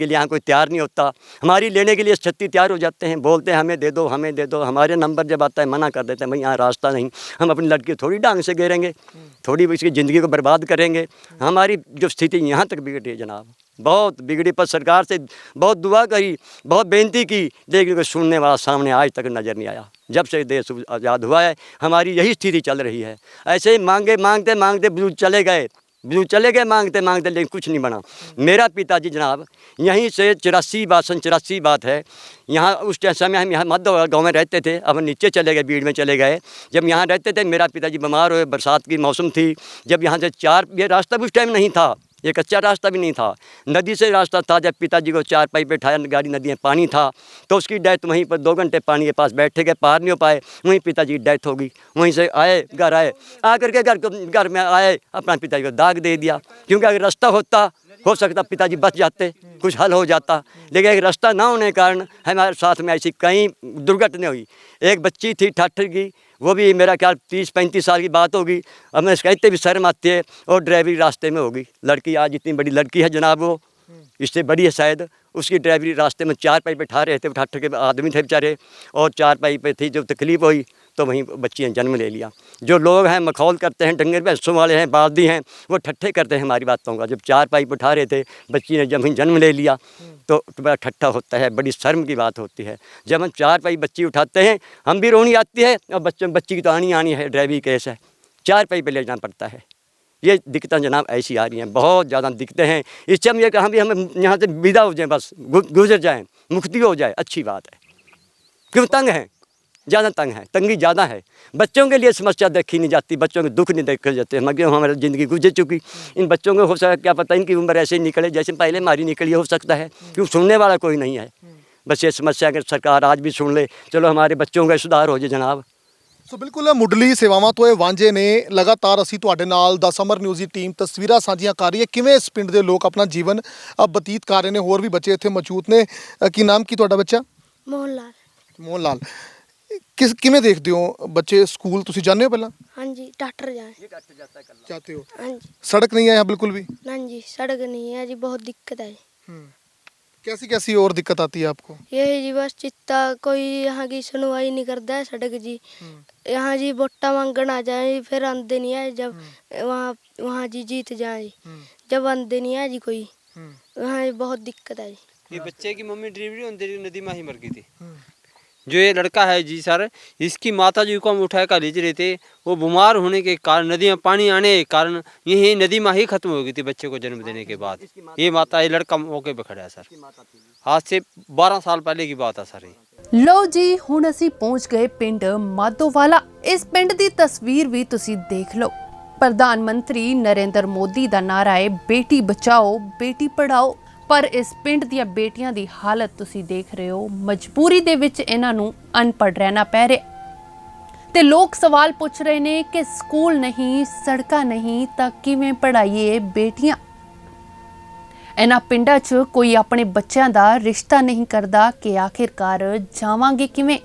लिए यहाँ कोई तैयार नहीं होता। हमारी लेने के लिए छत्ती तैयार हो जाते हैं बोलते हैं हमें दे दो हमें दे दो। हमारे नंबर जब आता है मना कर देते हैं भाई यहाँ रास्ता नहीं। हम अपनी लड़की थोड़ी डांग से घेरेंगे थोड़ी इसकी ज़िंदगी को बर्बाद करेंगे। हमारी जो स्थिति यहाँ तक बिगड़ी है जनाब बहुत बिगड़ी पर सरकार से बहुत दुआ करी बहुत बेनती की लेकिन कोई सुनने वाला सामने आज तक नज़र नहीं आया। जब से देश आज़ाद हुआ है हमारी यही स्थिति चल रही है। ऐसे ही मांगते मांगते बुजुर्ग चले गए मांगते मांगते लेकिन कुछ नहीं बना। मेरा पिताजी जनाब यहीं से 84 बात है यहाँ उस समय हम यहाँ मध्य गाँव में रहते थे। अब नीचे चले गए बीड़ में चले गए। जब यहाँ रहते थे मेरा पिताजी बीमार हुए बरसात की मौसम थी जब यहाँ से ये रास्ता भी उस टाइम नहीं था ये कच्चा रास्ता भी नहीं था नदी से रास्ता था। जब पिताजी को 4 पाई बैठाया गाड़ी नदी में पानी था तो उसकी डेथ वहीं पर 2 घंटे पानी के पास बैठे गए पार नहीं हो पाए वहीं पिताजी की डेथ हो गई। वहीं से आए घर आए आकर के घर में आए अपना पिताजी को दाग दे दिया क्योंकि अगर रास्ता होता हो सकता पिताजी बच जाते कुछ हल हो जाता। लेकिन एक रास्ता ना होने के कारण हमारे साथ में ऐसी कई दुर्घटना हुई। एक बच्ची थी ठट्ठ की वो भी मेरा ख्याल 30-35 साल की बात होगी। अब मैं कहते भी शर्म आती है और ड्राइवरी रास्ते में होगी। लड़की आज इतनी बड़ी लड़की है जनाब वो इससे बड़ी है शायद उसकी ड्राइवरी रास्ते में 4 पाई बैठा रहे थे ठट्ठ के आदमी थे बेचारे और 4 पाई पे थी। जब तकलीफ हुई तो वहीं बच्ची ने जन्म ले लिया। जो लोग हैं मखौल करते हैं डंगर भैंसों वाले हैं बाल्दी हैं वो ठट्ठे करते हैं हमारी बातों का। जब 4 पाई बैठा रहे थे बच्ची ने जब जन्म ले लिया तो बड़ा ठट्ठा होता है बड़ी शर्म की बात होती है। जब हम 4 पाई बच्ची उठाते हैं हम भी रोनी आती है और बच्ची की तो आनी है ड्राइवरी केस है 4 पाई पे ले जाना पड़ता है। ये दिक्कतें जनाब ऐसी आ रही हैं बहुत ज़्यादा दिक्कतें हैं। इससे हम ये कहाँ भी हम यहाँ से विदा हो जाएं बस गुजर जाएं मुक्ति हो जाए अच्छी बात है। क्यों तंग है ज़्यादा तंगी ज़्यादा है। बच्चों के लिए समस्या देखी नहीं जाती बच्चों के दुख नहीं देखे जाते। मगर हमारी ज़िंदगी गुजर चुकी इन बच्चों को हो सकता क्या पता इनकी उम्र ऐसे ही निकले जैसे पहले हमारी निकली हो सकता है क्यों सुनने वाला कोई नहीं है। बस ये समस्या अगर सरकार आज भी सुन ले चलो हमारे बच्चों का सुधार हो जाए जनाब। ਸੋ ਬਿਲਕੁਲ ਮੁੱਢਲੀ ਸੇਵਾਵਾਂ ਤੋਂ ਇਹ ਵਾਂਝੇ ਨੇ। ਲਗਾਤਾਰ ਅਸੀਂ ਤੁਹਾਡੇ ਨਾਲ ਦਾ ਸਮਰ ਨਿਊਜ਼ ਦੀ ਟੀਮ ਤਸਵੀਰਾਂ ਸਾਂਝੀਆਂ ਕਰ ਰਹੀ ਹੈ ਕਿਵੇਂ ਇਸ ਪਿੰਡ ਦੇ ਲੋਕ ਆਪਣਾ ਜੀਵਨ ਬਤੀਤ ਕਰ ਰਹੇ ਨੇ। ਹੋਰ ਵੀ ਬੱਚੇ ਇੱਥੇ ਮੌਜੂਦ ਨੇ। ਕੀ ਨਾਮ ਕੀ ਤੁਹਾਡਾ ਬੱਚਾ? ਮੋਹਨ ਲਾਲ ਕਿਵੇਂ ਦੇਖਦੇ ਹੋ ਬੱਚੇ ਸਕੂਲ ਤੁਸੀਂ ਜਾਂਦੇ ਹੋ ਪਹਿਲਾਂ? हाँ जी डॉक्टर जाए जाते हो? हाँ जी सड़क नहीं है यहाँ बिल्कुल भी? हाँ जी सड़क नहीं है जी बहुत दिक्कत है। कैसी और दिक्कत आती है आपको? यही जी बस चित्ता कोई यहाँ की सुनवाई नहीं करता है सड़क जी। यहाँ जी वोटा मांगन आ जाए फिर आंदे नहीं है जब वहाँ जी जीत जाए जब आंदे नहीं है जी कोई वहाँ बहुत दिक्कत है जी। ये बच्चे की मम्मी डिलीवरी होने नदी में ही मर गई थी। जो ये लड़का है जी सर इसकी माता जी को हम उठा कर ले रहे थे वो बीमार होने के कारण नदी में पानी आने के कारण यही नदी में ही खत्म हो गई थी बच्चे को जन्म देने के बाद। ये माता ये लड़का मौके पे खड़ा है सर आज से 12 साल पहले की बात है सर। ਲਓ ਜੀ ਹੁਣ ਅਸੀਂ ਪਹੁੰਚ ਗਏ ਪਿੰਡ ਮਾਧੋਵਾਲਾ। ਇਸ ਪਿੰਡ ਦੀ ਤਸਵੀਰ ਵੀ ਤੁਸੀਂ ਦੇਖ ਲਓ। ਪ੍ਰਧਾਨ ਮੰਤਰੀ ਨਰਿੰਦਰ ਮੋਦੀ ਦਾ ਨਾਰਾ ਹੈ ਬੇਟੀ ਬਚਾਓ ਬੇਟੀ ਪੜਾਓ। ਪਰ ਇਸ ਪਿੰਡ ਦੀਆਂ ਬੇਟੀਆਂ ਦੀ ਹਾਲਤ ਤੁਸੀਂ ਦੇਖ ਰਹੇ ਹੋ। ਮਜਬੂਰੀ ਦੇ ਵਿੱਚ ਇਹਨਾਂ ਨੂੰ ਅਨਪੜ੍ਹ ਰਹਿਣਾ ਪੈ ਰਿਹਾ ਤੇ ਲੋਕ ਸਵਾਲ ਪੁੱਛ ਰਹੇ ਨੇ ਕਿ ਸਕੂਲ ਨਹੀਂ, ਸੜਕਾਂ ਨਹੀਂ ਤਾਂ ਕਿਵੇਂ ਪੜ੍ਹਾਈਏ ਬੇਟੀਆਂ। ਇਹਨਾਂ ਪਿੰਡਾਂ 'ਚ ਕੋਈ ਆਪਣੇ ਬੱਚਿਆਂ ਦਾ ਰਿਸ਼ਤਾ ਨਹੀਂ ਕਰਦਾ ਕਿ ਆਖਿਰਕਾਰ ਜਾਵਾਂਗੇ ਕਿਵੇਂ।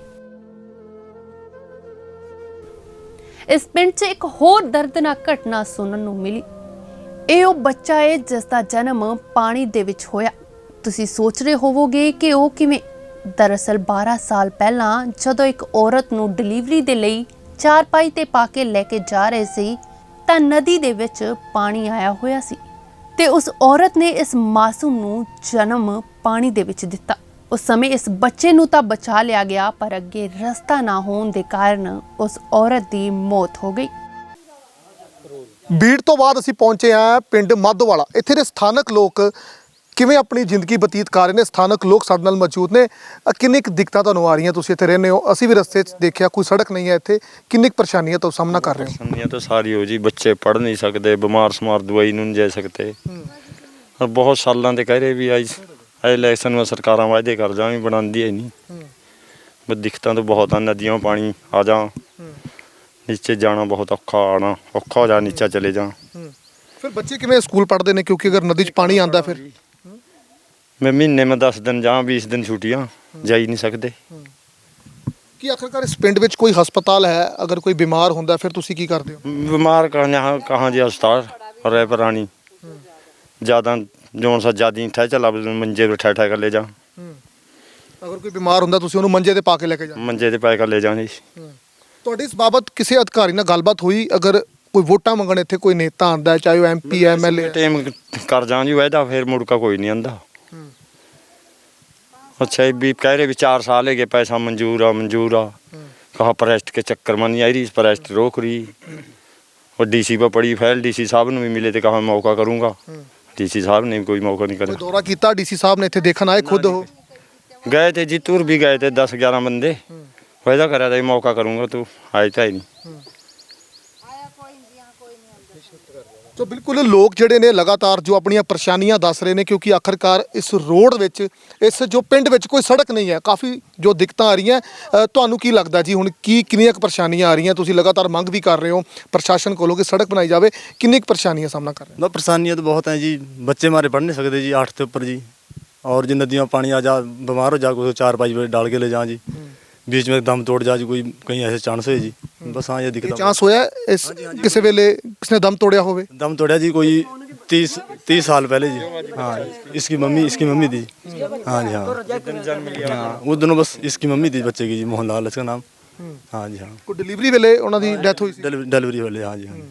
ਇਸ ਪਿੰਡ 'ਚ ਇੱਕ ਹੋਰ ਦਰਦਨਾਕ ਘਟਨਾ ਸੁਣਨ ਨੂੰ ਮਿਲੀ। ਇਹ ਉਹ ਬੱਚਾ ਹੈ ਜਿਸ ਦਾ ਜਨਮ ਪਾਣੀ ਦੇ ਵਿੱਚ ਹੋਇਆ। ਤੁਸੀਂ ਸੋਚ ਰਹੇ ਹੋਵੋਗੇ ਕਿ ਉਹ ਕਿਵੇਂ। ਦਰਅਸਲ 12 ਸਾਲ ਪਹਿਲਾਂ ਜਦੋਂ ਇੱਕ ਔਰਤ ਨੂੰ ਡਿਲੀਵਰੀ ਦੇ ਲਈ ਚਾਰਪਾਈ ਤੇ ਪਾ ਕੇ ਲੈ ਕੇ ਜਾ ਰਹੇ ਸੀ ਤਾਂ ਨਦੀ ਦੇ ਵਿੱਚ ਪਾਣੀ ਆਇਆ ਹੋਇਆ ਸੀ ਤੇ ਉਸ ਔਰਤ ਨੇ ਇਸ ਮਾਸੂਮ ਨੂੰ ਜਨਮ ਪਾਣੀ ਦੇ ਵਿੱਚ ਦਿੱਤਾ। ਉਸ ਸਮੇਂ ਇਸ ਬੱਚੇ ਨੂੰ ਤਾਂ ਬਚਾ ਲਿਆ ਗਿਆ, ਪਰ ਅੱਗੇ ਰਸਤਾ ਨਾ ਹੋਣ ਦੇ ਕਾਰਨ ਉਸ ਔਰਤ ਦੀ ਮੌਤ ਹੋ ਗਈ। ਬੀੜ ਤੋਂ ਬਾਅਦ ਅਸੀਂ ਪਹੁੰਚੇ ਹਾਂ ਪਿੰਡ ਮਾਧੋਵਾਲਾ। ਇੱਥੇ ਦੇ ਸਥਾਨਕ ਲੋਕ ਕਿਵੇਂ ਆਪਣੀ ਜ਼ਿੰਦਗੀ ਬਤੀਤ ਕਰ ਰਹੇ ਨੇ, ਸਥਾਨਕ ਲੋਕ ਸਾਡੇ ਨਾਲ ਮੌਜੂਦ ਨੇ। ਕਿੰਨੀ ਕੁ ਦਿੱਕਤਾਂ ਤੁਹਾਨੂੰ ਆ ਰਹੀਆਂ, ਤੁਸੀਂ ਇੱਥੇ ਰਹਿੰਦੇ ਹੋ, ਅਸੀਂ ਵੀ ਰਸਤੇ 'ਚ ਦੇਖਿਆ ਕੋਈ ਸੜਕ ਨਹੀਂ ਹੈ ਇੱਥੇ, ਕਿੰਨੀ ਕੁ ਪਰੇਸ਼ਾਨੀਆਂ ਤੋਂ ਸਾਹਮਣਾ ਕਰ ਰਹੇ ਹੋ? परेशानियाँ तो सारी हो जी, बच्चे पढ़ नहीं सकते, बीमार समार दवाई नहीं जा सकते और बहुत सालों के कह रहे भी आज इलेक्शन में सरकारां वायदे कर जाएं, बनाती है नहीं। बस दिक्कतां तो बहुत हैं, नदियों पानी आ जा, नीचे जाना बहुत औखा, आना औखा हो जा, नीचे चले जा। ਫਿਰ ਬੱਚੇ ਕਿਵੇਂ ਸਕੂਲ ਪੜ੍ਹਦੇ ਨੇ, ਕਿਉਂਕਿ ਅਗਰ ਨਦੀ 'ਚ ਪਾਣੀ ਆਉਂਦਾ ਫਿਰ मैं महीने में 10 दिन जा, 20 दिन छुट्टियां जा ही नहीं सकते। ਕੀ ਆਖਰਕਾਰ ਇਸ ਪਿੰਡ ਵਿੱਚ ਕੋਈ ਹਸਪਤਾਲ ਹੈ? ਅਗਰ ਕੋਈ ਬਿਮਾਰ ਹੁੰਦਾ ਫਿਰ ਤੁਸੀਂ ਕੀ ਕਰਦੇ ਹੋ? बीमार कहाँ जी अस्पताल रह पुरानी ज़्यादा जोन सा ज़्यादा ठह चला मंजे पर ठह कर ले जा। ਅਗਰ ਕੋਈ ਬਿਮਾਰ ਹੁੰਦਾ ਤੁਸੀਂ ਉਹਨੂੰ ਮੰਜੇ ਤੇ ਪਾ ਕੇ ਲੈ ਕੇ ਜਾਂਦੇ? मंजे ते पै कर ले जा जी। ਤੁਹਾਡੀ ਇਸ ਬਾਬਤ ਕਿਸੇ ਅਧਿਕਾਰੀ ਨਾਲ ਗੱਲਬਾਤ ਹੋਈ? ਅਗਰ ਕੋਈ ਵੋਟਾਂ ਮੰਗਣ ਇੱਥੇ ਕੋਈ ਨੇਤਾ ਆਉਂਦਾ ਹੈ, ਚਾਹੇ ਉਹ MP MLA टाइम कर जा जी वायदा, फिर मुड़ का कोई नहीं आंदा। अच्छा भी कह रहे भी 4 साल है पैसा मंजूर आ कहा प्रेस्ट के चक्कर में नहीं आई रही, प्रेस्ट रोक रही। और DC पर पड़ी फाइल, DC साहब ने भी मिले थे, कहा मौका करूँगा, DC साहब ने भी कोई मौका नहीं करा। ਦੌਰਾ ਕੀਤਾ DC ਸਾਹਿਬ ਨੇ ਇੱਥੇ ਦੇਖਣ ਆਏ ਖੁਦ ਉਹ? गए थे जी, टूर भी गए थे 10-11 बंदे, वायदा करा था मौका करूँगा, तो आए था ही नहीं। ਸੋ ਬਿਲਕੁਲ ਲੋਕ ਜਿਹੜੇ ਨੇ ਲਗਾਤਾਰ ਜੋ ਆਪਣੀਆਂ ਪਰੇਸ਼ਾਨੀਆਂ ਦੱਸ ਰਹੇ ਨੇ, ਕਿਉਂਕਿ ਆਖਰਕਾਰ ਇਸ ਰੋਡ ਵਿੱਚ, ਇਸ ਜੋ ਪਿੰਡ ਵਿੱਚ ਕੋਈ ਸੜਕ ਨਹੀਂ ਹੈ, ਕਾਫੀ ਜੋ ਦਿੱਕਤਾਂ ਆ ਰਹੀਆਂ। ਤੁਹਾਨੂੰ ਕੀ ਲੱਗਦਾ ਜੀ ਹੁਣ ਕਿੰਨੀਆਂ ਕੁ ਪਰੇਸ਼ਾਨੀਆਂ ਆ ਰਹੀਆਂ? ਤੁਸੀਂ ਲਗਾਤਾਰ ਮੰਗ ਵੀ ਕਰ ਰਹੇ ਹੋ ਪ੍ਰਸ਼ਾਸਨ ਕੋਲੋਂ ਕਿ ਸੜਕ ਬਣਾਈ ਜਾਵੇ, ਕਿੰਨੀ ਕੁ ਪਰੇਸ਼ਾਨੀਆਂ ਸਾਹਮਣਾ ਕਰ ਰਹੇ ਹੋ? परेशानियाँ तो बहुत हैं जी, बच्चे हमारे पढ़ नहीं सकते जी 8 के ऊपर जी, और जो नदियों पानी आ जा, बीमार हो जा, कोई 4-5 बजे डाल के ले जा जी, बीच में दम तोड़ जा जी, कोई कहीं ऐसे चांस है जी। बस हाँ ये दिक्कत ਚਾਂਸ ਹੋਇਆ ਇਸ ਕਿਸੇ ਵੇਲੇ ਕਿਸਨੇ ਦਮ ਤੋੜਿਆ ਹੋਵੇ? दम तोड़ा जी कोई 30 साल पहले जी। हाँ इसकी मम्मी थी। हाँ जी हाँ उस दिनों बस इसकी मम्मी थी बच्चे की जी, मोहनलाल इसका नाम। हाँ जी हाँ ਕੋਈ ਡਿਲੀਵਰੀ ਵੇਲੇ ਉਹਨਾਂ ਦੀ ਡੈਥ ਹੋਈ ਸੀ? डिलीवरी वाले। हाँ जी हाँ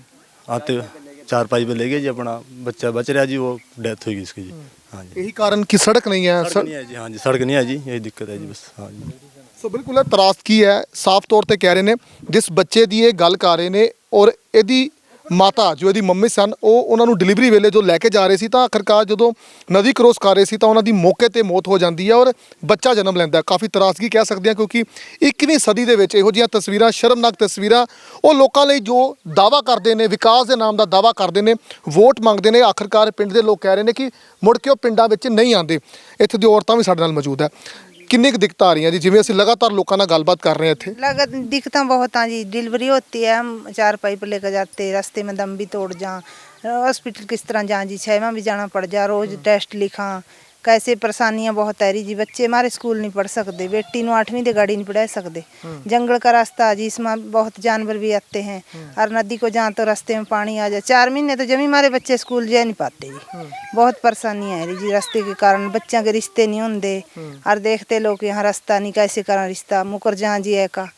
आते 4-5 पे ले गए जी, अपना बच्चा बच रहा जी, वो डेथ हुई इसकी जी। हाँ जी ਇਹੀ ਕਾਰਨ ਕਿ ਸੜਕ ਨਹੀਂ ਹੈ? सड़क नहीं है जी। हाँ जी सड़क नहीं है जी, यही दिक्कत है जी बस। हाँ जी ਸੋ ਬਿਲਕੁਲ ਇਹ ਤਰਾਸਦੀ ਹੈ, ਸਾਫ਼ ਤੌਰ ਤੇ ਕਹਿ ਰਹੇ ਨੇ। ਜਿਸ ਬੱਚੇ ਦੀ ਇਹ ਗੱਲ ਕਰ ਰਹੇ ਨੇ ਔਰ ਇਹਦੀ ਮਾਤਾ ਜੋ ਇਹਦੀ ਮੰਮੀ ਸਨ, ਉਹ ਉਹਨਾਂ ਨੂੰ ਡਿਲੀਵਰੀ ਵੇਲੇ ਜੋ ਲੈ ਕੇ ਜਾ ਰਹੇ ਸੀ ਤਾਂ ਆਖਰਕਾਰ ਜਦੋਂ ਨਦੀ ਕ੍ਰੋਸ ਕਰ ਰਹੇ ਸੀ ਤਾਂ ਉਹਨਾਂ ਦੀ ਮੌਕੇ ਤੇ ਮੌਤ ਹੋ ਜਾਂਦੀ ਹੈ ਔਰ ਬੱਚਾ ਜਨਮ ਲੈਂਦਾ ਹੈ। ਕਾਫੀ ਤਰਾਸਦੀ ਕਹਿ ਸਕਦੇ ਹਾਂ, ਕਿਉਂਕਿ 21ਵੀਂ ਸਦੀ ਦੇ ਵਿੱਚ ਇਹੋ ਜਿਹੀਆਂ ਤਸਵੀਰਾਂ, ਸ਼ਰਮਨਾਕ ਤਸਵੀਰਾਂ, ਉਹ ਲੋਕਾਂ ਲਈ ਜੋ ਦਾਅਵਾ ਕਰਦੇ ਨੇ, ਵਿਕਾਸ ਦੇ ਨਾਮ ਦਾ ਦਾਅਵਾ ਕਰਦੇ ਨੇ, ਵੋਟ ਮੰਗਦੇ ਨੇ, ਆਖਰਕਾਰ ਪਿੰਡ ਦੇ ਲੋਕ ਕਹਿ ਰਹੇ ਨੇ ਕਿ ਮੁੜ ਕੇ ਉਹ ਪਿੰਡਾਂ ਵਿੱਚ ਨਹੀਂ ਆਉਂਦੇ। ਇੱਥੇ ਦੀ ਔਰਤਾਂ ਵੀ ਸਾਡੇ ਨਾਲ ਮੌਜੂਦ ਹੈ। किन्नी कुछ दिक्कत आ रही है जी, जिवें ਅਸੀਂ लगातार लोगों ਨਾਲ ਗੱਲਬਾਤ कर रहे हैं ਇੱਥੇ? लागत दिक्कतें बहुत हैं जी, डिलीवरी होती है, हम 4 पाइप लेकर जाते, रास्ते में दम भी तोड़ जा, हॉस्पिटल किस तरह जा जी, 6 माह भी जाना पड़ जा, रोज़ टेस्ट लिखा, कैसे परेशानियां बहुत आ रही जी। बच्चे हमारे स्कूल नहीं पढ़ सकते, बेटी नू 8वीं दे गाड़ी नहीं पढ़ा सकते, जंगल का रास्ता जी, इसमें बहुत जानवर भी आते हैं और नदी को जहाँ तो रास्ते में पानी आ जाए। 4 महीने तो जमी हमारे बच्चे स्कूल जा नहीं पाते जी, बहुत परेशानियाँ आ रही जी रास्ते के कारण। बच्चों के रिश्ते नहीं होंगे और देखते लोग यहाँ रास्ता नहीं, कैसे करा रिश्ता, मुकर जहाँ जी है का,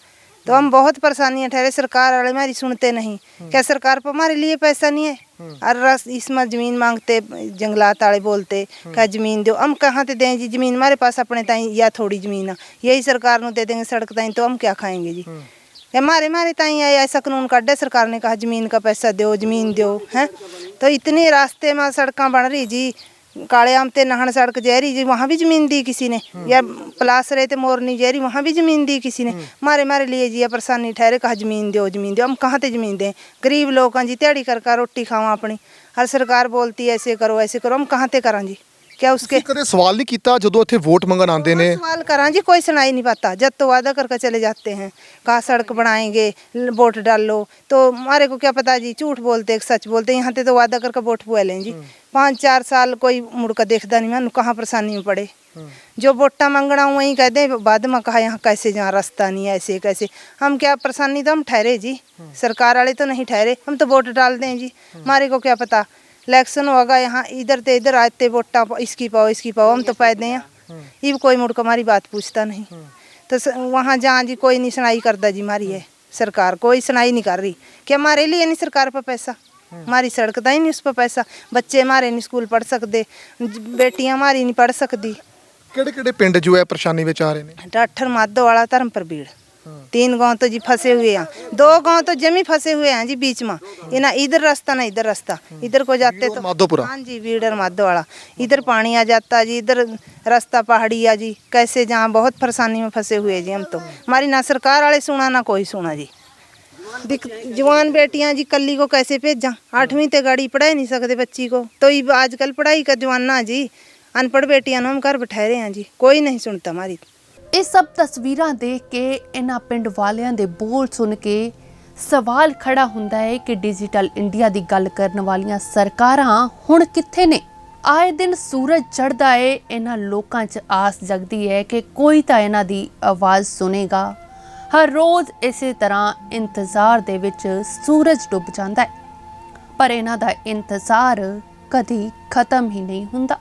तो हम बहुत परेशानियाँ ठहरे। सरकार वाले हमारी सुनते नहीं, क्या सरकार पर हमारे लिए पैसा नहीं है? और इसमें ज़मीन मांगते, जंगलात वाले बोलते क्या ज़मीन दो, हम कहाँ से दें जी ज़मीन? हमारे पास अपने ताई या थोड़ी ज़मीन है, यही सरकार को दे देंगे सड़क ताई, तो हम क्या खाएंगे जी? हमारे ताई आया ऐसा कानून काटे, सरकार ने कहा ज़मीन का पैसा दो, ज़मीन दो हैं, तो इतने रास्ते में सड़कें बन रही जी। काले आम ते नहन सड़क जहरी जी, वहाँ भी ज़मीन दी किसी ने, या पलास रहे थे मोरनी जहरी, वहाँ भी ज़मीन दी किसी ने। हमारे लिए जी परेशानी ठहरे, कहा ज़मीन दो, हम कहाँ से ज़मीन दें? गरीब लोग हैं जी, दिहाड़ी कर रोटी खावा अपनी, हर सरकार बोलती है ऐसे करो ऐसे करो, हम कहाँ से करा जी? क्या उसके ਕਦੇ ਸਵਾਲ ਨਹੀਂ ਕੀਤਾ ਜਦੋਂ ਇੱਥੇ ਵੋਟ ਮੰਗਣ ਆਉਂਦੇ ਨੇ? सवाल करा जी, कोई सुनाई नहीं पाता। जब तो वादा करके चले जाते हैं, कहा सड़क बनाएंगे, वोट डाल लो, तो हमारे को क्या पता जी, झूठ बोलते सच बोलते। यहाँ ते तो वादा करके वोट पुआ लें जी, 5-4 साल कोई मुड़ कर देखता नहीं, मैं कहाँ परेशानी में पड़े। जो वोटा मंगना वहीं कह दे, बाद में कहा यहाँ कैसे, जहाँ रास्ता नहीं है, ऐसे कैसे। हम क्या परेशानी तो हम ठहरे जी, सरकार वाले तो नहीं ठहरे, हम तो वोट डाल दें जी। हमारे को क्या पता इलेक्शन होगा यहाँ, इधर ते इधर आते वोटा इसकी पाओ, हम तो पैदे हैं। ये कोई मुड़ हमारी बात पूछता नहीं, तो वहाँ जहाँ जी कोई नहीं सुनाई करता जी। हमारी है सरकार कोई सुनाई नहीं कर रही, क्या हमारे लिए नहीं सरकार पर पैसा, हमारी सड़क का ही नहीं उस पर पैसा, बच्चे हमारे नहीं स्कूल पढ़ सकते, बेटियाँ हमारी नहीं पढ़ सकती। ਕਿਹੜੇ ਪਿੰਡ ਜੋ ਹੈ ਪਰੇਸ਼ਾਨੀ ਵਿੱਚ ਆ ਰਹੇ ਨੇ? डाठर माधो वाला धर्मपुर बीड़, 3 गांव तो जी फंसे हुए हैं, 2 गांव तो जमी फंसे हुए हैं जी बीच में। ये ना इधर रास्ता ना इधर रास्ता, इधर को जाते तो माधोपुरा। हाँ जी, बीड़ और माधो वाला, इधर पानी आ जाता जी, इधर रास्ता पहाड़ी आ जी, कैसे जहाँ बहुत परेशानी में फंसे हुए जी हम तो। हमारी ना सरकार वाले सुना ना कोई सुना जी। जवान बेटियां जी कल्ली को कैसे भेजा, 8वीं ते गाड़ी पढ़ा ही नहीं सकते बच्ची को, तो ये आजकल पढ़ाई का जमाना जी, अनपढ़ बेटियां हम घर बैठे रहे हैं जी, कोई नहीं सुनता हमारी। ਇਹ ਸਭ ਤਸਵੀਰਾਂ ਦੇਖ ਕੇ ਇਹਨਾਂ ਪਿੰਡ ਵਾਲਿਆਂ ਦੇ ਬੋਲ ਸੁਣ ਕੇ ਸਵਾਲ ਖੜਾ ਹੁੰਦਾ ਹੈ ਕਿ ਡਿਜੀਟਲ ਇੰਡੀਆ ਦੀ ਗੱਲ ਕਰਨ ਵਾਲੀਆਂ ਸਰਕਾਰਾਂ ਹੁਣ ਕਿੱਥੇ ਨੇ। ਆਏ ਦਿਨ ਸੂਰਜ ਚੜ੍ਹਦਾ ਹੈ, ਇਹਨਾਂ ਲੋਕਾਂ 'ਚ ਆਸ ਜਗਦੀ ਹੈ ਕਿ ਕੋਈ ਤਾਂ ਇਹਨਾਂ ਦੀ ਆਵਾਜ਼ ਸੁਨੇਗਾ। ਹਰ ਰੋਜ਼ ਇਸੇ ਤਰ੍ਹਾਂ ਇੰਤਜ਼ਾਰ ਦੇ ਵਿੱਚ ਸੂਰਜ ਡੁੱਬ ਜਾਂਦਾ ਹੈ, ਪਰ ਇਹਨਾਂ ਦਾ ਇੰਤਜ਼ਾਰ ਕਦੀ ਖਤਮ ਹੀ ਨਹੀਂ ਹੁੰਦਾ।